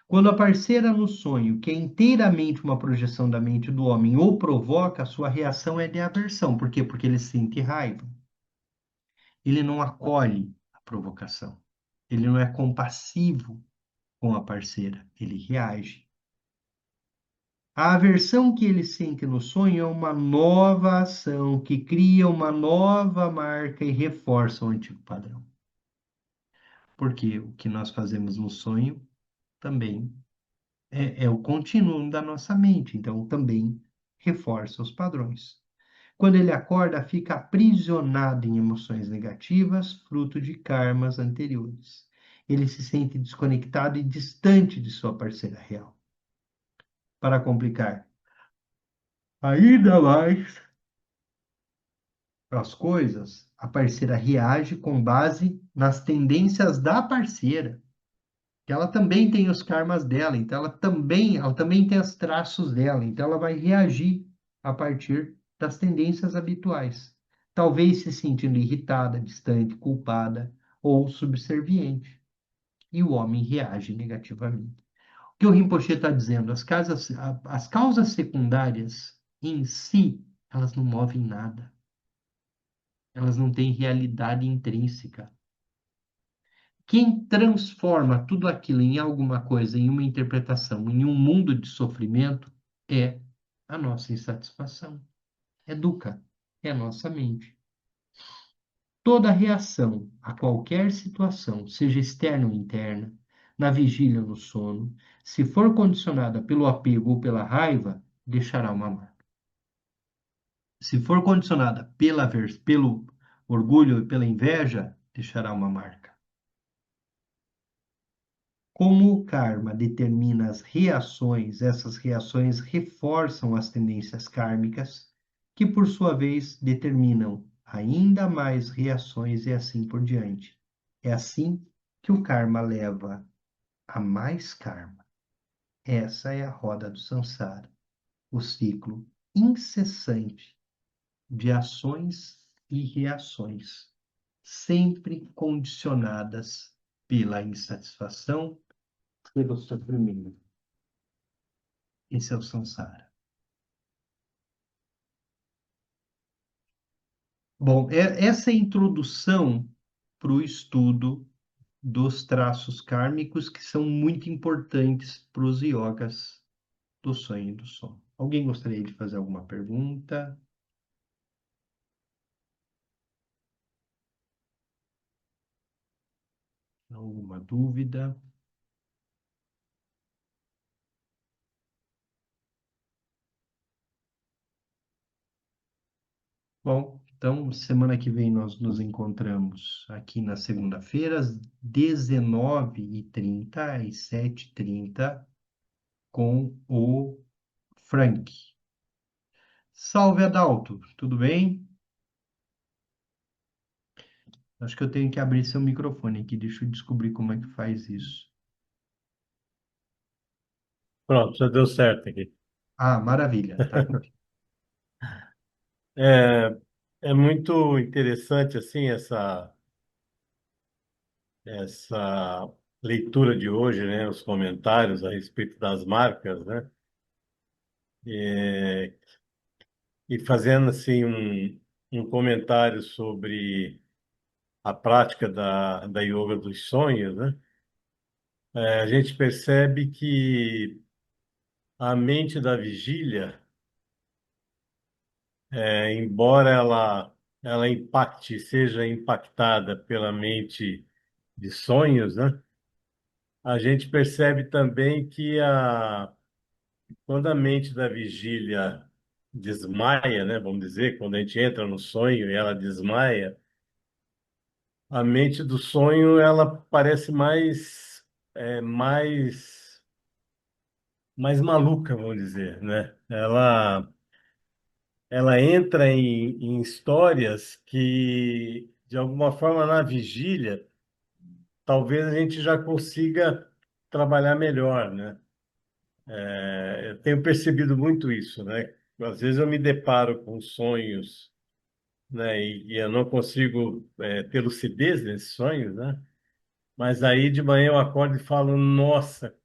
Quando a parceira no sonho, que é inteiramente uma projeção da mente do homem, ou provoca, a sua reação é de aversão. Por quê? Porque ele sente raiva. Ele não acolhe a provocação. Ele não é compassivo com a parceira. Ele reage. A aversão que ele sente no sonho é uma nova ação que cria uma nova marca e reforça o antigo padrão. Porque o que nós fazemos no sonho também é o contínuo da nossa mente, então também reforça os padrões. Quando ele acorda, fica aprisionado em emoções negativas, fruto de karmas anteriores. Ele se sente desconectado e distante de sua parceira real. Para complicar ainda mais as coisas, a parceira reage com base nas tendências da parceira, que ela também tem os karmas dela, então ela também tem os traços dela, então ela vai reagir a partir das tendências habituais. talvez se sentindo irritada, distante, culpada ou subserviente. E o homem reage negativamente. O que o Rinpoche está dizendo? As causas secundárias em si, elas não movem nada. Elas não têm realidade intrínseca. Quem transforma tudo aquilo em alguma coisa, em uma interpretação, em um mundo de sofrimento, é a nossa insatisfação. É dukkha, é a nossa mente. Toda reação a qualquer situação, seja externa ou interna, na vigília ou no sono, se for condicionada pelo apego ou pela raiva, deixará uma marca. Se for condicionada pelo orgulho e pela inveja, deixará uma marca. Como o karma determina as reações, essas reações reforçam as tendências kármicas, que por sua vez determinam ainda mais reações e assim por diante. É assim que o karma leva a mais karma. Essa é a roda do samsara, o ciclo incessante de ações e reações, sempre condicionadas pela insatisfação, pelo sofrimento. Esse é o samsara. Bom, essa é a introdução para o estudo dos traços kármicos que são muito importantes para os yogas do sonho e do sono. Alguém gostaria de fazer alguma pergunta? Alguma dúvida? Bom, então semana que vem nós nos encontramos aqui na segunda-feira, às 19h30, às 7h30, com o Frank. Salve, Adalto, tudo bem? Acho que eu tenho que abrir seu microfone aqui, deixa eu descobrir como é que faz isso. Pronto, já deu certo aqui. Ah, maravilha, tá contigo. É, é muito interessante assim essa leitura de hoje, né? Os comentários a respeito das marcas, né? É, e fazendo assim um comentário sobre a prática da yoga dos sonhos, né? A gente percebe que a mente da vigília, embora ela impacte, seja impactada pela mente de sonhos, né? A gente percebe também que quando a mente da vigília desmaia, né? Vamos dizer, quando a gente entra no sonho e ela desmaia, a mente do sonho ela parece mais mais maluca, vamos dizer, né? Ela entra em histórias que, de alguma forma, na vigília, talvez a gente já consiga trabalhar melhor, né? Eu tenho percebido muito isso, né? Às vezes eu me deparo com sonhos, né? E eu não consigo, ter lucidez nesses sonhos, né? Mas aí de manhã eu acordo e falo, nossa,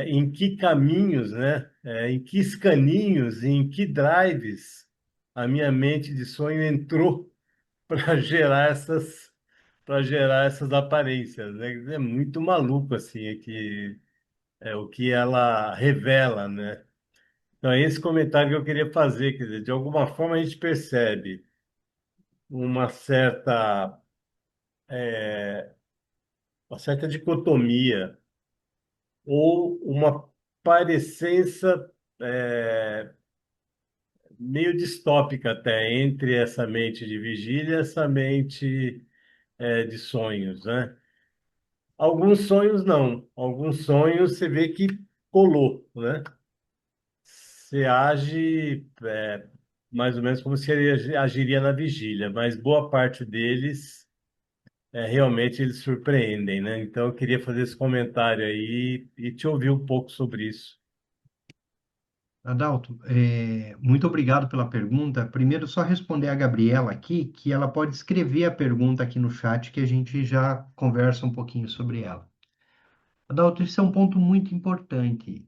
em que caminhos, né? Em que escaninhos, em que drives a minha mente de sonho entrou para gerar essas aparências, né? É muito maluco assim, que é o que ela revela, né? Então, é esse comentário que eu queria fazer, quer dizer, de alguma forma a gente percebe uma certa, uma certa dicotomia ou uma parecência, meio distópica até entre essa mente de vigília e essa mente, de sonhos, né? Alguns sonhos não, alguns sonhos você vê que colou, né? Você age, mais ou menos como se ele agiria na vigília, mas boa parte deles, realmente eles surpreendem, né? Então eu queria fazer esse comentário aí e te ouvir um pouco sobre isso. Adalto, muito obrigado pela pergunta. Primeiro, só responder a Gabriela aqui, que ela pode escrever a pergunta aqui no chat, que a gente já conversa um pouquinho sobre ela. Adalto, isso é um ponto muito importante.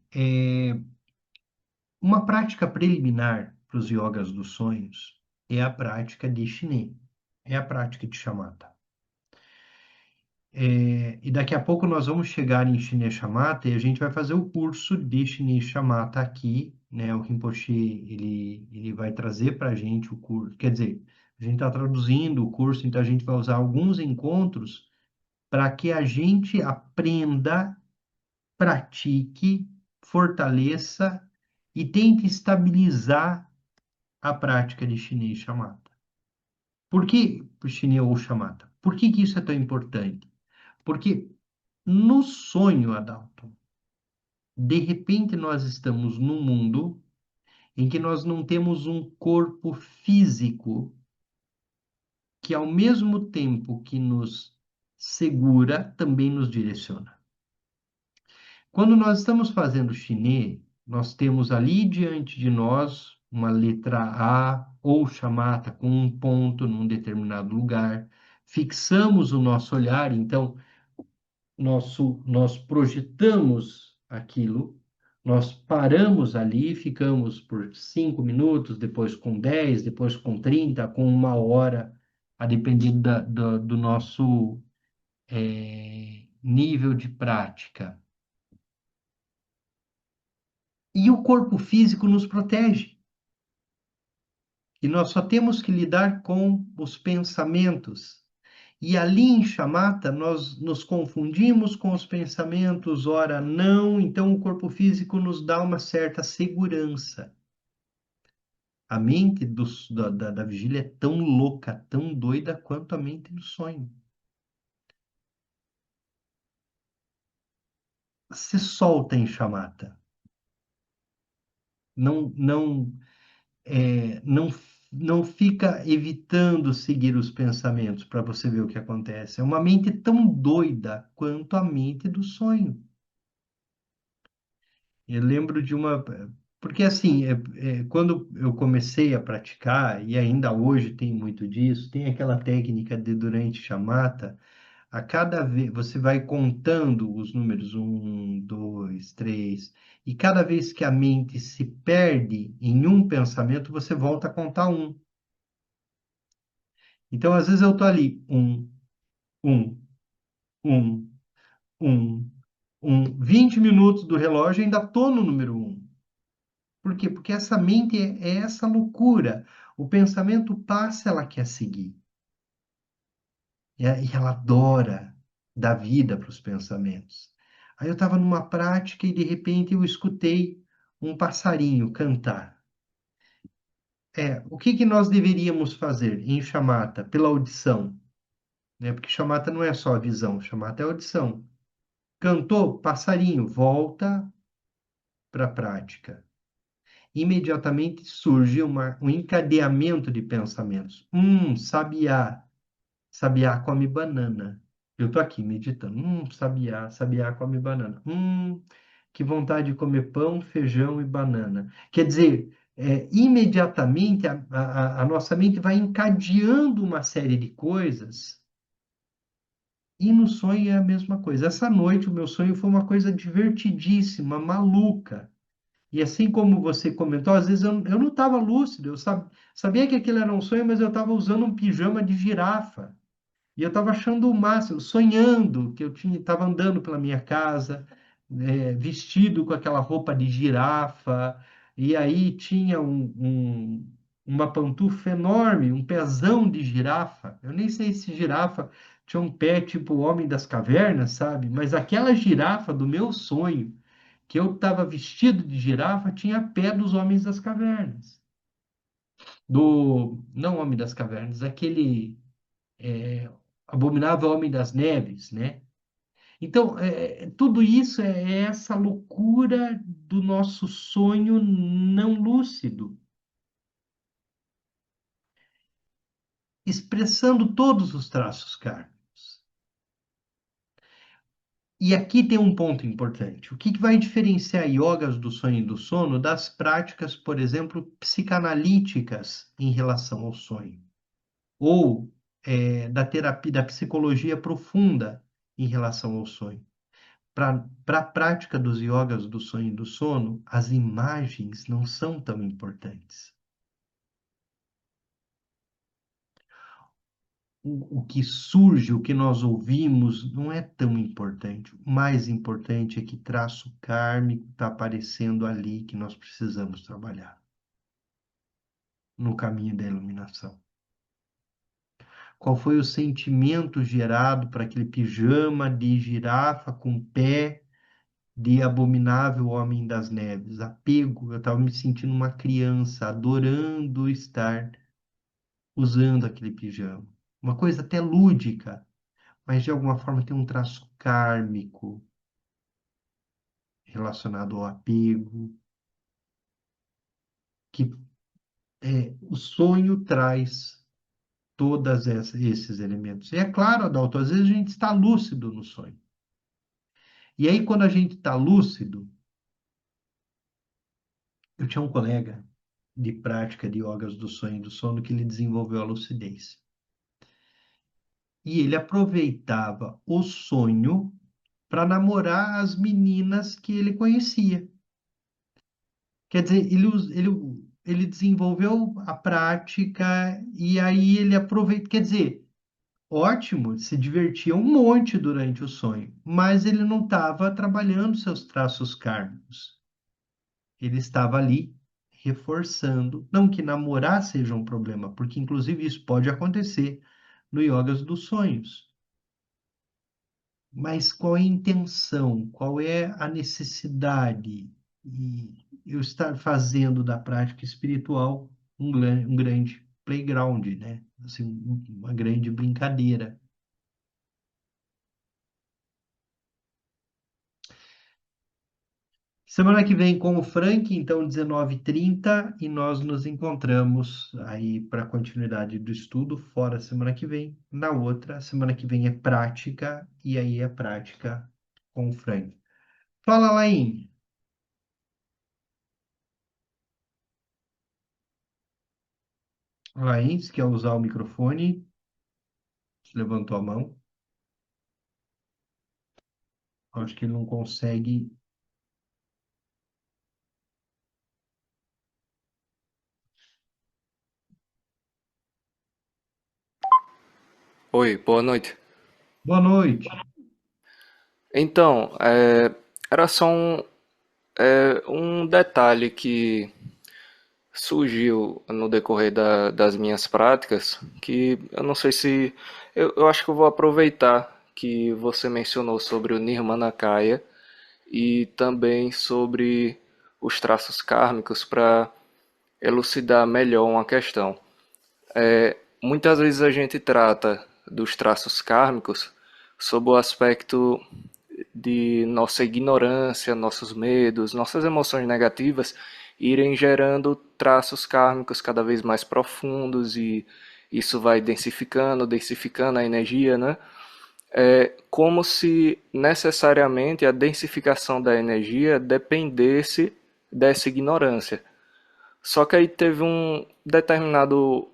Uma prática preliminar para os yogas dos sonhos é a prática de Shine, é a prática de Shamatha. E daqui a pouco nós vamos chegar em Shine Shamatha e a gente vai fazer o curso de Shine Shamatha aqui, né? O Rinpoche, ele vai trazer para a gente o curso, quer dizer, a gente está traduzindo o curso, então a gente vai usar alguns encontros para que a gente aprenda, pratique, fortaleça e tente estabilizar a prática de Shine Shamatha. Por que Shine ou Shamatha? Por que que isso é tão importante? Porque no sonho, Adalto, de repente nós estamos num mundo em que nós não temos um corpo físico que, ao mesmo tempo que nos segura, também nos direciona. Quando nós estamos fazendo chinê, nós temos ali diante de nós uma letra A ou chamata com um ponto num determinado lugar. Fixamos o nosso olhar, então nós projetamos aquilo, nós paramos ali, ficamos por 5 minutos, depois com 10, depois com 30, com 1 hora, a depender do nosso nível de prática. E o corpo físico nos protege. E nós só temos que lidar com os pensamentos. E ali em chamata, nós nos confundimos com os pensamentos, ora não, então o corpo físico nos dá uma certa segurança. A mente da vigília é tão louca, tão doida quanto a mente do sonho. Se solta em chamata. Não, não, não, não fica evitando seguir os pensamentos para você ver o que acontece. É uma mente tão doida quanto a mente do sonho. Eu lembro de uma. Porque, assim, quando eu comecei a praticar, e ainda hoje tem muito disso, tem aquela técnica de durante chamata, a cada vez você vai contando os números um, dois, três, e cada vez que a mente se perde em um pensamento, você volta a contar um. Então, às vezes, eu estou ali, um, um, um, 20 minutos do relógio, ainda estou no número um. Por quê? Porque essa mente é essa loucura. O pensamento passa, ela quer seguir. E ela adora dar vida para os pensamentos. Aí eu estava numa prática e de repente eu escutei um passarinho cantar. O que que nós deveríamos fazer em chamata, pela audição? Né? Porque chamata não é só a visão, chamata é a audição. Cantou, passarinho, volta para a prática. Imediatamente surge um encadeamento de pensamentos. Sabiá. Sabiá come banana. Eu tô aqui meditando. Sabiá, sabiá come banana. Que vontade de comer pão, feijão e banana. Quer dizer, imediatamente a nossa mente vai encadeando uma série de coisas e no sonho é a mesma coisa. Essa noite o meu sonho foi uma coisa divertidíssima, maluca. E assim como você comentou, às vezes eu não estava lúcido, eu sabia que aquilo era um sonho, mas eu estava usando um pijama de girafa. E eu estava achando o máximo, sonhando que eu estava andando pela minha casa, vestido com aquela roupa de girafa, e aí tinha uma pantufa enorme, um pezão de girafa. Eu nem sei se girafa tinha um pé tipo o Homem das Cavernas, sabe? Mas aquela girafa do meu sonho, que eu estava vestido de girafa, tinha pé dos Homens das Cavernas. Não Homem das Cavernas, aquele é, abominável Homem das Neves, né? Então, tudo isso é essa loucura do nosso sonho não lúcido, expressando todos os traços kármicos. E aqui tem um ponto importante. O que que vai diferenciar yogas do sonho e do sono das práticas, por exemplo, psicanalíticas em relação ao sonho? Ou da terapia, da psicologia profunda em relação ao sonho? Para a prática dos yogas do sonho e do sono, as imagens não são tão importantes. O que surge, o que nós ouvimos, não é tão importante. O mais importante é que traço kármico está aparecendo ali que nós precisamos trabalhar no caminho da iluminação. Qual foi o sentimento gerado para aquele pijama de girafa com pé de abominável homem das neves? Apego. Eu estava me sentindo uma criança, adorando estar usando aquele pijama. Uma coisa até lúdica, mas de alguma forma tem um traço kármico relacionado ao apego, que o sonho traz todos esses elementos. E é claro, Adalto, às vezes a gente está lúcido no sonho. E aí, quando a gente está lúcido, eu tinha um colega de prática de yogas do sonho e do sono que ele desenvolveu a lucidez. E ele aproveitava o sonho para namorar as meninas que ele conhecia. Quer dizer, ele desenvolveu a prática e aí ele aproveita. Quer dizer, ótimo, se divertia um monte durante o sonho, mas ele não estava trabalhando seus traços kármicos. Ele estava ali reforçando. Não que namorar seja um problema, porque inclusive isso pode acontecer no yogas dos sonhos. Mas qual é a intenção? Qual é a necessidade? E eu estar fazendo da prática espiritual um grande playground, né? Assim, uma grande brincadeira. Semana que vem com o Frank, então 19h30, e nós nos encontramos aí para a continuidade do estudo, fora semana que vem. Na outra, semana que vem é prática, e aí é prática com o Frank. Fala, Laís. Laís, quer usar o microfone? Levantou a mão. Acho que ele não consegue. Oi, boa noite. Boa noite. Então, era só um detalhe que surgiu no decorrer das minhas práticas, que eu não sei se... Eu acho que eu vou aproveitar que você mencionou sobre o Nirmanakaya e também sobre os traços kármicos para elucidar melhor uma questão. Muitas vezes a gente trata dos traços kármicos sob o aspecto de nossa ignorância, nossos medos, nossas emoções negativas irem gerando traços kármicos cada vez mais profundos e isso vai densificando a energia, né? É como se necessariamente a densificação da energia dependesse dessa ignorância. Só que aí teve um determinado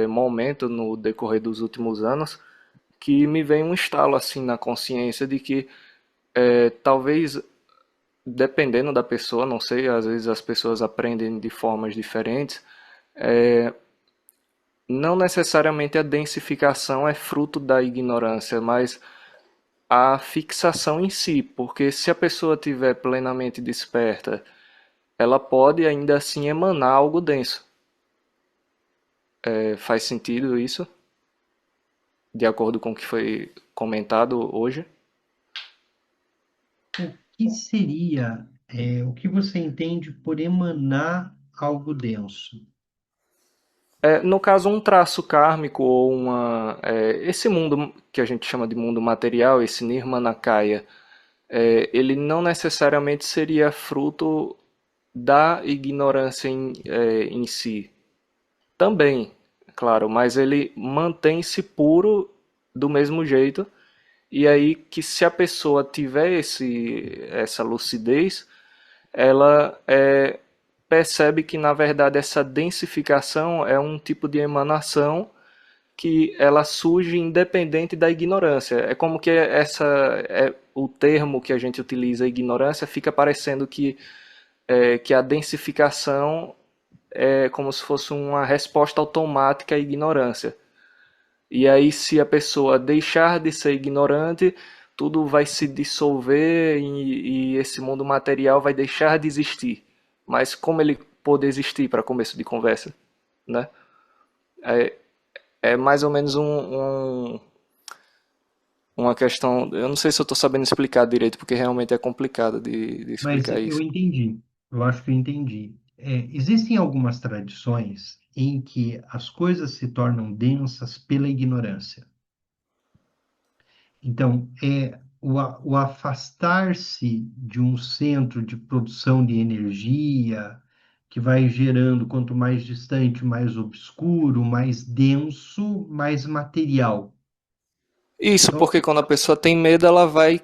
momento no decorrer dos últimos anos que me veio um estalo assim na consciência de que talvez dependendo da pessoa, não sei, às vezes as pessoas aprendem de formas diferentes, não necessariamente a densificação é fruto da ignorância, mas a fixação em si, porque se a pessoa estiver plenamente desperta, ela pode ainda assim emanar algo denso. Faz sentido isso, de acordo com o que foi comentado hoje? O que seria, o que você entende por emanar algo denso? No caso, um traço kármico ou esse mundo que a gente chama de mundo material, esse Nirmanakaya, ele não necessariamente seria fruto da ignorância em si. Também, claro, mas ele mantém-se puro do mesmo jeito E aí que se a pessoa tiver essa lucidez, ela percebe que na verdade essa densificação é um tipo de emanação que ela surge independente da ignorância. É como que o termo que a gente utiliza, ignorância, fica parecendo que a densificação é como se fosse uma resposta automática à ignorância. E aí, se a pessoa deixar de ser ignorante, tudo vai se dissolver e esse mundo material vai deixar de existir. Mas como ele pode existir para começo de conversa, né? É, é mais ou menos uma questão. Eu não sei se eu estou sabendo explicar direito, porque realmente é complicado de Mas explicar eu isso. entendi, eu acho que eu entendi. Existem algumas tradições em que as coisas se tornam densas pela ignorância. Então, o afastar-se de um centro de produção de energia, que vai gerando, quanto mais distante, mais obscuro, mais denso, mais material. Isso, Então, porque quando a pessoa tem medo, ela vai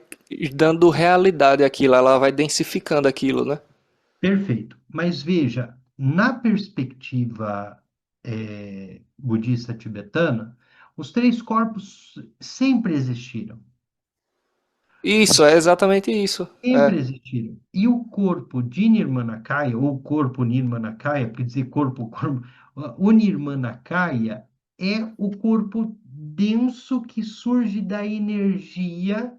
dando realidade àquilo, ela vai densificando aquilo, né? perfeito. Mas veja, na perspectiva budista tibetana, os três corpos sempre existiram. Isso, é exatamente isso. Sempre existiram. E o corpo de Nirmanakaya, ou corpo Nirmanakaya, quer dizer corpo, o Nirmanakaya é o corpo denso que surge da energia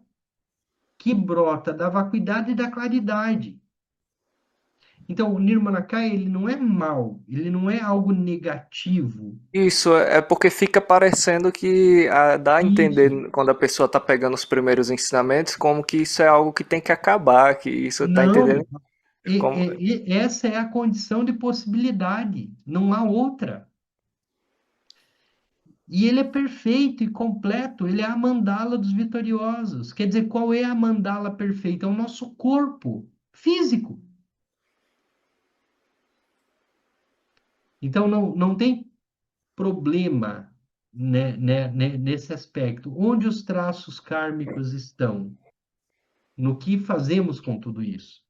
que brota da vacuidade e da claridade. Então, o Nirmanakaya, ele não é mal, ele não é algo negativo. Isso, é porque fica parecendo que dá a entender Isso. quando a pessoa tá pegando os primeiros ensinamentos, como que isso é algo que tem que acabar, que isso tá entendendo? Não, Como, essa é a condição de possibilidade, não há outra. E ele é perfeito e completo, ele é a mandala dos vitoriosos. Quer dizer, qual é a mandala perfeita? É o nosso corpo físico. Então, não tem problema, nesse aspecto. Onde os traços kármicos estão? No que fazemos com tudo isso?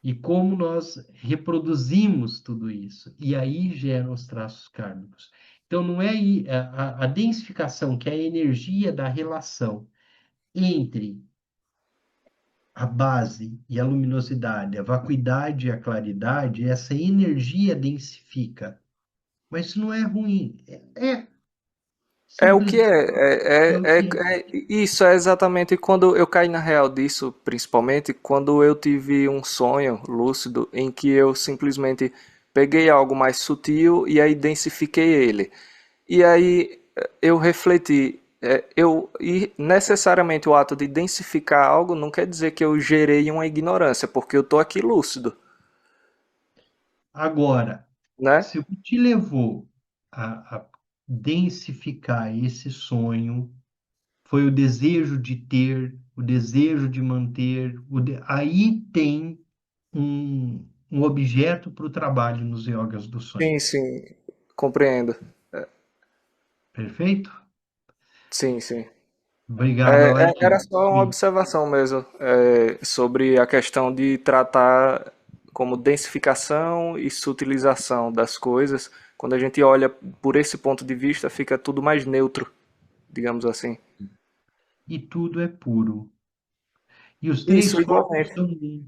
E como nós reproduzimos tudo isso? E aí geram os traços kármicos. Então, não é a densificação, que é a energia da relação entre a base e a luminosidade, a vacuidade e a claridade, essa energia densifica. Mas isso não é ruim. é o que Simplesmente é o que é. isso, é exatamente quando eu caí na real disso, principalmente quando eu tive um sonho lúcido em que eu simplesmente peguei algo mais sutil e aí densifiquei ele. E aí eu refleti, e necessariamente o ato de densificar algo não quer dizer que eu gerei uma ignorância, porque eu estou aqui lúcido, Agora, né? se o que te levou a densificar esse sonho foi o desejo de ter, o desejo de manter, aí tem um objeto para o trabalho nos yogas do sonho. Sim, sim, compreendo. Perfeito? Sim, sim. Obrigado, Era Alain. só uma Sim. observação mesmo, sobre a questão de tratar como densificação e sutilização das coisas. Quando a gente olha por esse ponto de vista, fica tudo mais neutro, digamos assim. E tudo é puro. E os três Isso, corpos igualmente. são um.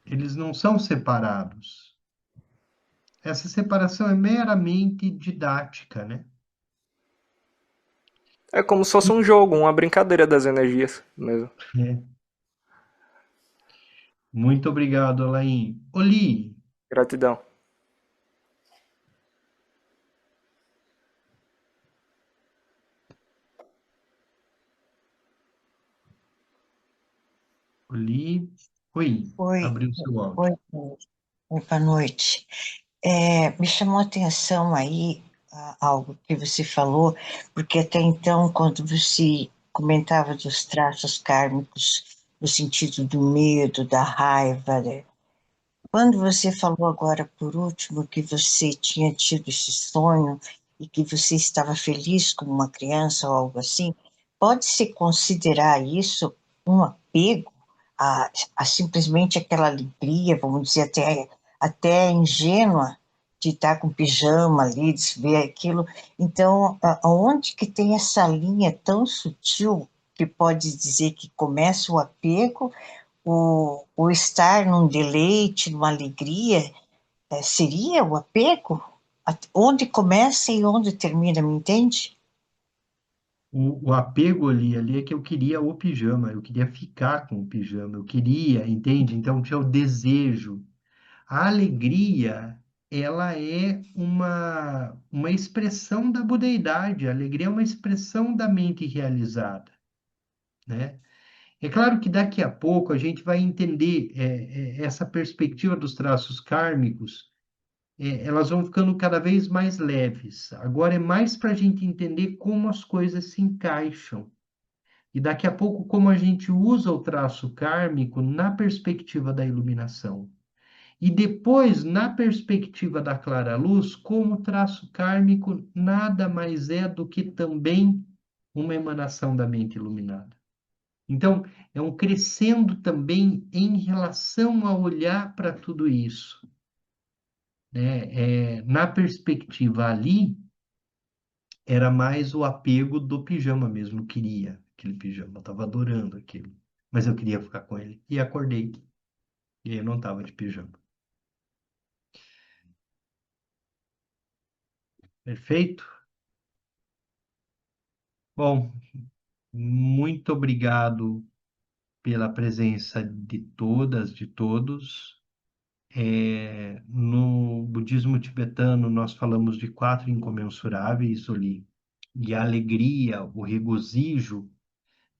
Eles não são separados. Essa separação é meramente didática, né? É como se fosse um jogo, uma brincadeira das energias mesmo. É. Muito obrigado, Alain. Oli, Gratidão. Oli. Oi, Oi, abriu seu áudio. oi, oi, boa noite. Me chamou a atenção aí algo que você falou, porque até então, quando você comentava dos traços kármicos, no sentido do medo, da raiva, né? Quando você falou agora, por último, que você tinha tido esse sonho e que você estava feliz como uma criança ou algo assim, pode-se considerar isso um apego a simplesmente aquela alegria, vamos dizer, até ingênua de estar com pijama ali, de se ver aquilo. Então, aonde que tem essa linha tão sutil que pode dizer que começa o apego, o estar num deleite, numa alegria, seria o apego? Onde começa e onde termina, me entende? O apego ali é que eu queria o pijama, eu queria ficar com o pijama, eu queria, entende? Então tinha o desejo. A alegria, ela é uma expressão da budeidade, a alegria é uma expressão da mente realizada, né? É claro que daqui a pouco a gente vai entender essa perspectiva dos traços kármicos, elas vão ficando cada vez mais leves. Agora é mais para a gente entender como as coisas se encaixam. E daqui a pouco, como a gente usa o traço kármico na perspectiva da iluminação. E depois, na perspectiva da clara luz, como o traço kármico nada mais é do que também uma emanação da mente iluminada. Então, é um crescendo também em relação a olhar para tudo isso, né? Na perspectiva ali, era mais o apego do pijama mesmo, eu queria aquele pijama, eu estava adorando aquilo, mas eu queria ficar com ele. E acordei, e aí eu não estava de pijama. Perfeito? Bom, muito obrigado pela presença de todas, de todos. No budismo tibetano, nós falamos de quatro incomensuráveis ali. E a alegria, o regozijo,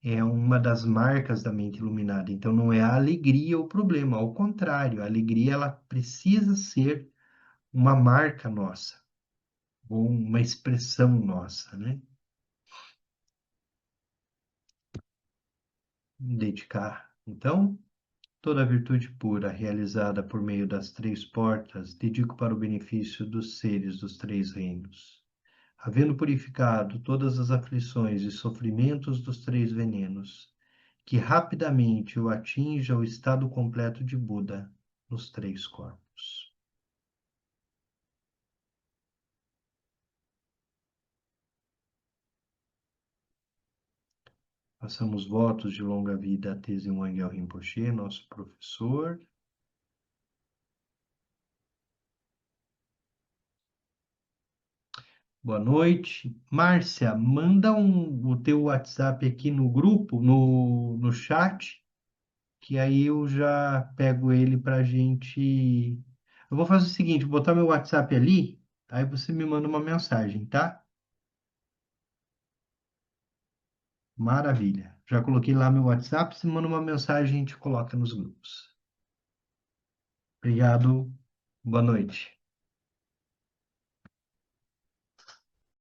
é uma das marcas da mente iluminada. Então, não é a alegria o problema, ao contrário, a alegria ela precisa ser uma marca nossa, ou uma expressão nossa, né? Dedicar. Então, toda virtude pura realizada por meio das três portas, dedico para o benefício dos seres dos três reinos. Havendo purificado todas as aflições e sofrimentos dos três venenos, que rapidamente o atinja o estado completo de Buda nos três corpos. Façamos votos de longa vida a Teze Wangyal Rinpoche, nosso professor. Boa noite. Márcia, manda o teu WhatsApp aqui no grupo, no chat, que aí eu já pego ele para gente. Eu vou fazer o seguinte, vou botar meu WhatsApp ali, aí você me manda uma mensagem, tá? Maravilha. Já coloquei lá meu WhatsApp, você manda uma mensagem e a gente coloca nos grupos. Obrigado. Boa noite.